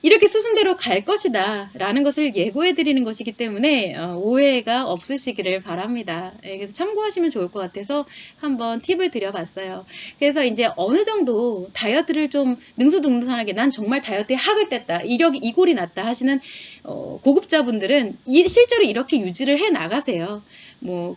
이렇게 수순대로 갈 것이다 라는 것을 예고해 드리는 것이기 때문에 오해가 없으시기를 바랍니다. 그래서 참고하시면 좋을 것 같아서 한번 팁을 드려봤어요. 그래서 이제 어느 정도 다이어트를 좀 능수능란하게 난 정말 다이어트에 학을 뗐다, 이력이 이골이 났다 하시는 고급자분들은 실제로 이렇게 유지를 해 나가세요.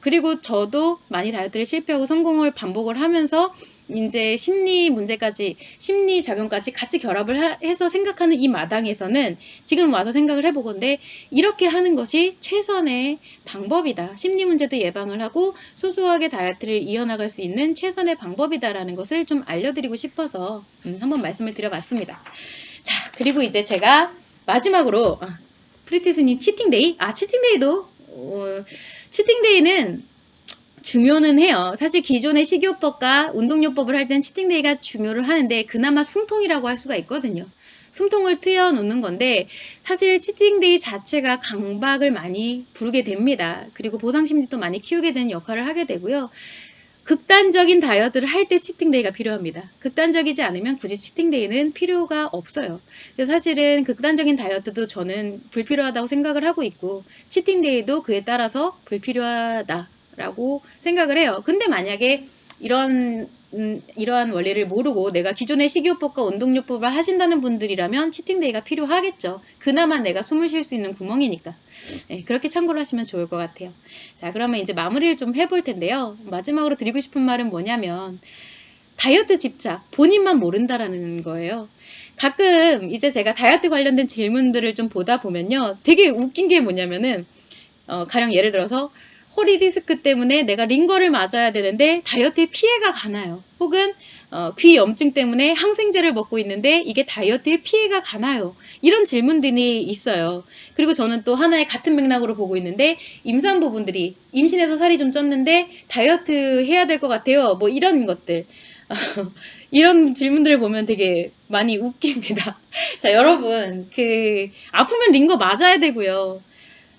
그리고 저도 많이 다이어트를 실패하고 성공을 반복을 하면서 이제 심리 문제까지, 심리 작용까지 같이 결합을 해서 생각하는 이 마당에서는 지금 와서 생각을 해보건데 이렇게 하는 것이 최선의 방법이다. 심리 문제도 예방을 하고 소소하게 다이어트를 이어나갈 수 있는 최선의 방법이다라는 것을 좀 알려드리고 싶어서 한번 말씀을 드려봤습니다. 자, 그리고 이제 제가 마지막으로 프리티스님 치팅데이? 치팅데이도 치팅데이는 중요는 해요. 사실 기존의 식이요법과 운동요법을 할 땐 치팅데이가 중요를 하는데 그나마 숨통이라고 할 수가 있거든요. 숨통을 트여놓는 건데 사실 치팅데이 자체가 강박을 많이 부르게 됩니다. 그리고 보상심리도 많이 키우게 되는 역할을 하게 되고요. 극단적인 다이어트를 할 때 치팅데이가 필요합니다. 극단적이지 않으면 굳이 치팅데이는 필요가 없어요. 그래서 사실은 극단적인 다이어트도 저는 불필요하다고 생각을 하고 있고 치팅데이도 그에 따라서 불필요하다라고 생각을 해요. 근데 만약에 이러한 원리를 모르고 내가 기존의 식이요법과 운동요법을 하신다는 분들이라면 치팅데이가 필요하겠죠. 그나마 내가 숨을 쉴 수 있는 구멍이니까. 네, 그렇게 참고를 하시면 좋을 것 같아요. 자, 그러면 이제 마무리를 좀 해볼 텐데요. 마지막으로 드리고 싶은 말은 뭐냐면 다이어트 집착, 본인만 모른다라는 거예요. 가끔 이제 제가 다이어트 관련된 질문들을 좀 보다 보면요. 되게 웃긴 게 뭐냐면은 가령 예를 들어서 허리 디스크 때문에 내가 링거를 맞아야 되는데 다이어트에 피해가 가나요? 혹은 귀 염증 때문에 항생제를 먹고 있는데 이게 다이어트에 피해가 가나요? 이런 질문들이 있어요. 그리고 저는 또 하나의 같은 맥락으로 보고 있는데 임산부분들이 임신해서 살이 좀 쪘는데 다이어트 해야 될 것 같아요. 뭐 이런 것들. 이런 질문들을 보면 되게 많이 웃깁니다. 자, 여러분, 아프면 링거 맞아야 되고요.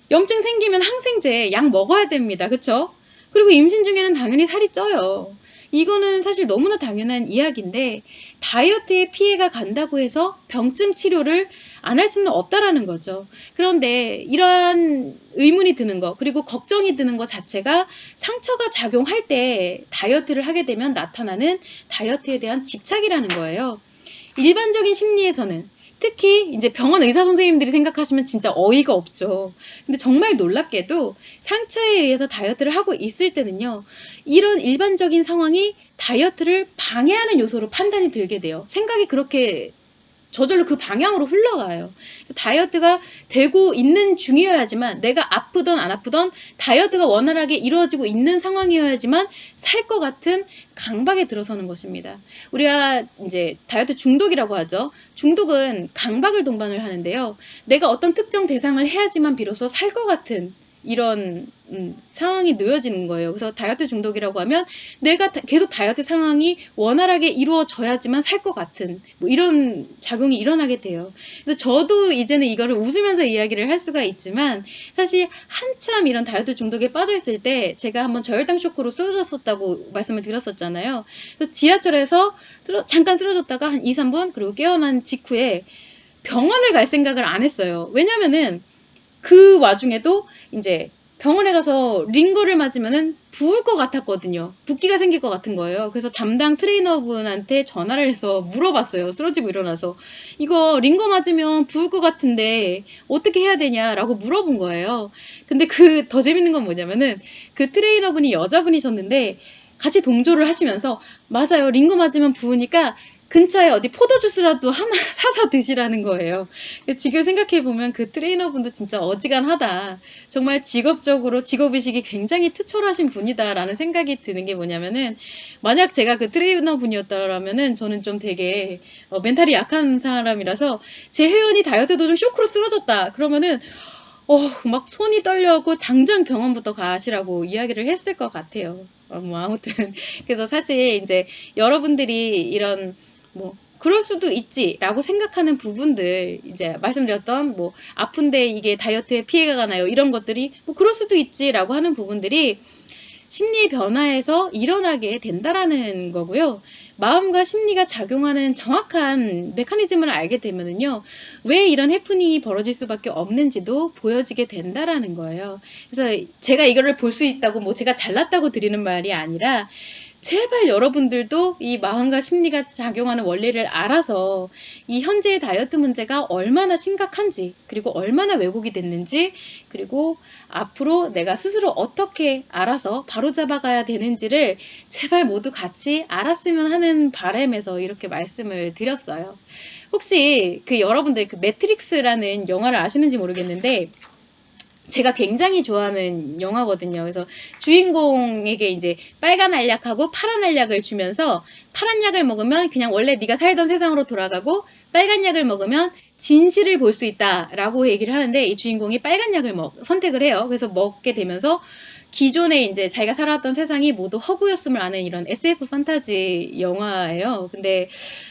염증 생기면 항생제 약 먹어야 됩니다. 그쵸? 그리고 임신 중에는 당연히 살이 쪄요. 이거는 사실 너무나 당연한 이야기인데 다이어트에 피해가 간다고 해서 병증 치료를 안 할 수는 없다라는 거죠. 그런데 이러한 의문이 드는 거 그리고 걱정이 드는 것 자체가 상처가 작용할 때 다이어트를 하게 되면 나타나는 다이어트에 대한 집착이라는 거예요. 일반적인 심리에서는 특히 이제 병원 의사 선생님들이 생각하시면 진짜 어이가 없죠. 근데 정말 놀랍게도 상처에 의해서 다이어트를 하고 있을 때는요. 이런 일반적인 상황이 다이어트를 방해하는 요소로 판단이 들게 돼요. 생각이 그렇게 저절로 그 방향으로 흘러가요. 그래서 다이어트가 되고 있는 중이어야지만 내가 아프던 안 아프던 다이어트가 원활하게 이루어지고 있는 상황이어야지만 살 것 같은 강박에 들어서는 것입니다. 우리가 이제 다이어트 중독이라고 하죠. 중독은 강박을 동반을 하는데요. 내가 어떤 특정 대상을 해야지만 비로소 살 것 같은 이런 상황이 놓여지는 거예요. 그래서 다이어트 중독이라고 하면 내가 계속 다이어트 상황이 원활하게 이루어져야지만 살 것 같은 뭐 이런 작용이 일어나게 돼요. 그래서 저도 이제는 이거를 웃으면서 이야기를 할 수가 있지만 사실 한참 이런 다이어트 중독에 빠져 있을 때 제가 한번 저혈당 쇼크로 쓰러졌었다고 말씀을 드렸었잖아요. 그래서 지하철에서 잠깐 쓰러졌다가 한 2, 3분 그리고 깨어난 직후에 병원을 갈 생각을 안 했어요. 왜냐면은 그 와중에도 이제 병원에 가서 링거를 맞으면은 부을 것 같았거든요. 붓기가 생길 것 같은 거예요. 그래서 담당 트레이너분한테 전화를 해서 물어봤어요. 쓰러지고 일어나서. 이거 링거 맞으면 부을 것 같은데 어떻게 해야 되냐라고 물어본 거예요. 근데 더 재밌는 건 뭐냐면은 그 트레이너분이 여자분이셨는데 같이 동조를 하시면서 맞아요. 링거 맞으면 부으니까 근처에 어디 포도주스라도 하나 사서 드시라는 거예요. 지금 생각해보면 그 트레이너분도 진짜 어지간하다. 정말 직업적으로 직업의식이 굉장히 투철하신 분이다라는 생각이 드는 게 뭐냐면은 만약 제가 그 트레이너분이었다라면은 저는 좀 되게 멘탈이 약한 사람이라서 제 회원이 다이어트 도중 쇼크로 쓰러졌다. 그러면은 막 손이 떨려고 당장 병원부터 가시라고 이야기를 했을 것 같아요. 뭐 아무튼 그래서 사실 이제 여러분들이 이런 뭐 그럴 수도 있지라고 생각하는 부분들 이제 말씀드렸던 뭐 아픈데 이게 다이어트에 피해가 가나요? 이런 것들이 뭐 그럴 수도 있지라고 하는 부분들이 심리 변화에서 일어나게 된다라는 거고요. 마음과 심리가 작용하는 정확한 메커니즘을 알게 되면은요, 왜 이런 해프닝이 벌어질 수밖에 없는지도 보여지게 된다라는 거예요. 그래서 제가 이거를 볼 수 있다고 뭐 제가 잘났다고 드리는 말이 아니라 제발 여러분들도 이 마음과 심리가 작용하는 원리를 알아서 이 현재의 다이어트 문제가 얼마나 심각한지, 그리고 얼마나 왜곡이 됐는지, 그리고 앞으로 내가 스스로 어떻게 알아서 바로잡아가야 되는지를 제발 모두 같이 알았으면 하는 바람에서 이렇게 말씀을 드렸어요. 혹시 여러분들 매트릭스라는 영화를 아시는지 모르겠는데, 제가 굉장히 좋아하는 영화거든요. 그래서 주인공에게 이제 빨간 알약하고 파란 알약을 주면서 파란 약을 먹으면 그냥 원래 네가 살던 세상으로 돌아가고 빨간 약을 먹으면 진실을 볼 수 있다라고 얘기를 하는데 이 주인공이 빨간 약을 선택을 해요. 그래서 먹게 되면서 기존에 이제 자기가 살아왔던 세상이 모두 허구였음을 아는 이런 SF 판타지 영화예요. 근데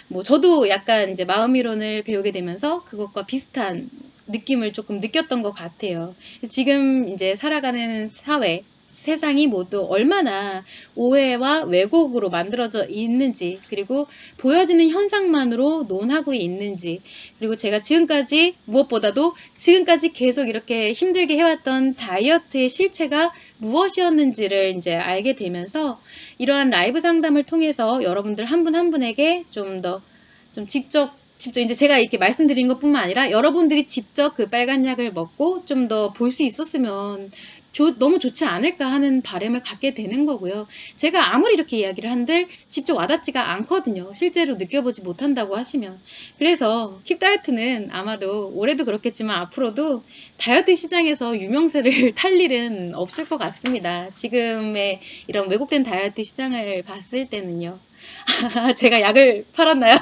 뭐 저도 약간 이제 마음이론을 배우게 되면서 그것과 비슷한 느낌을 조금 느꼈던 것 같아요. 지금 이제 살아가는 사회, 세상이 모두 얼마나 오해와 왜곡으로 만들어져 있는지, 그리고 보여지는 현상만으로 논하고 있는지, 그리고 제가 지금까지 무엇보다도 지금까지 계속 이렇게 힘들게 해왔던 다이어트의 실체가 무엇이었는지를 이제 알게 되면서 이러한 라이브 상담을 통해서 여러분들 한 분 한 분에게 좀 더 직접 이제 제가 이렇게 말씀드린 것뿐만 아니라 여러분들이 직접 그 빨간 약을 먹고 좀 더 볼 수 있었으면 너무 좋지 않을까 하는 바람을 갖게 되는 거고요. 제가 아무리 이렇게 이야기를 한들 직접 와닿지가 않거든요. 실제로 느껴보지 못한다고 하시면. 그래서 킵 다이어트는 아마도 올해도 그렇겠지만 앞으로도 다이어트 시장에서 유명세를 탈 일은 없을 것 같습니다. 지금의 이런 왜곡된 다이어트 시장을 봤을 때는요. 제가 약을 팔았나요?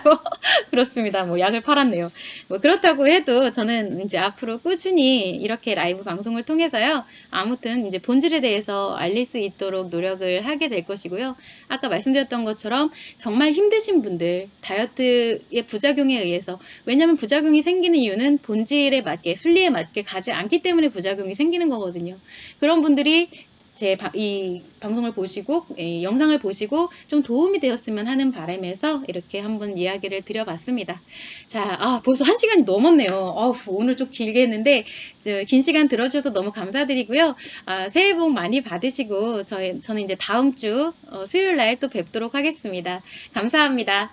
그렇습니다. 뭐 약을 팔았네요. 뭐 그렇다고 해도 저는 이제 앞으로 꾸준히 이렇게 라이브 방송을 통해서요. 아무튼 이제 본질에 대해서 알릴 수 있도록 노력을 하게 될 것이고요. 아까 말씀드렸던 것처럼 정말 힘드신 분들, 다이어트의 부작용에 의해서, 왜냐하면 부작용이 생기는 이유는 본질에 맞게, 순리에 맞게 가지 않기 때문에 부작용이 생기는 거거든요. 그런 분들이 이 방송을 보시고, 이 영상을 보시고 좀 도움이 되었으면 하는 바람에서 이렇게 한번 이야기를 드려봤습니다. 자, 벌써 1시간이 넘었네요. 오늘 좀 길게 했는데, 긴 시간 들어주셔서 너무 감사드리고요. 새해 복 많이 받으시고, 저는 이제 다음 주 수요일 날 또 뵙도록 하겠습니다. 감사합니다.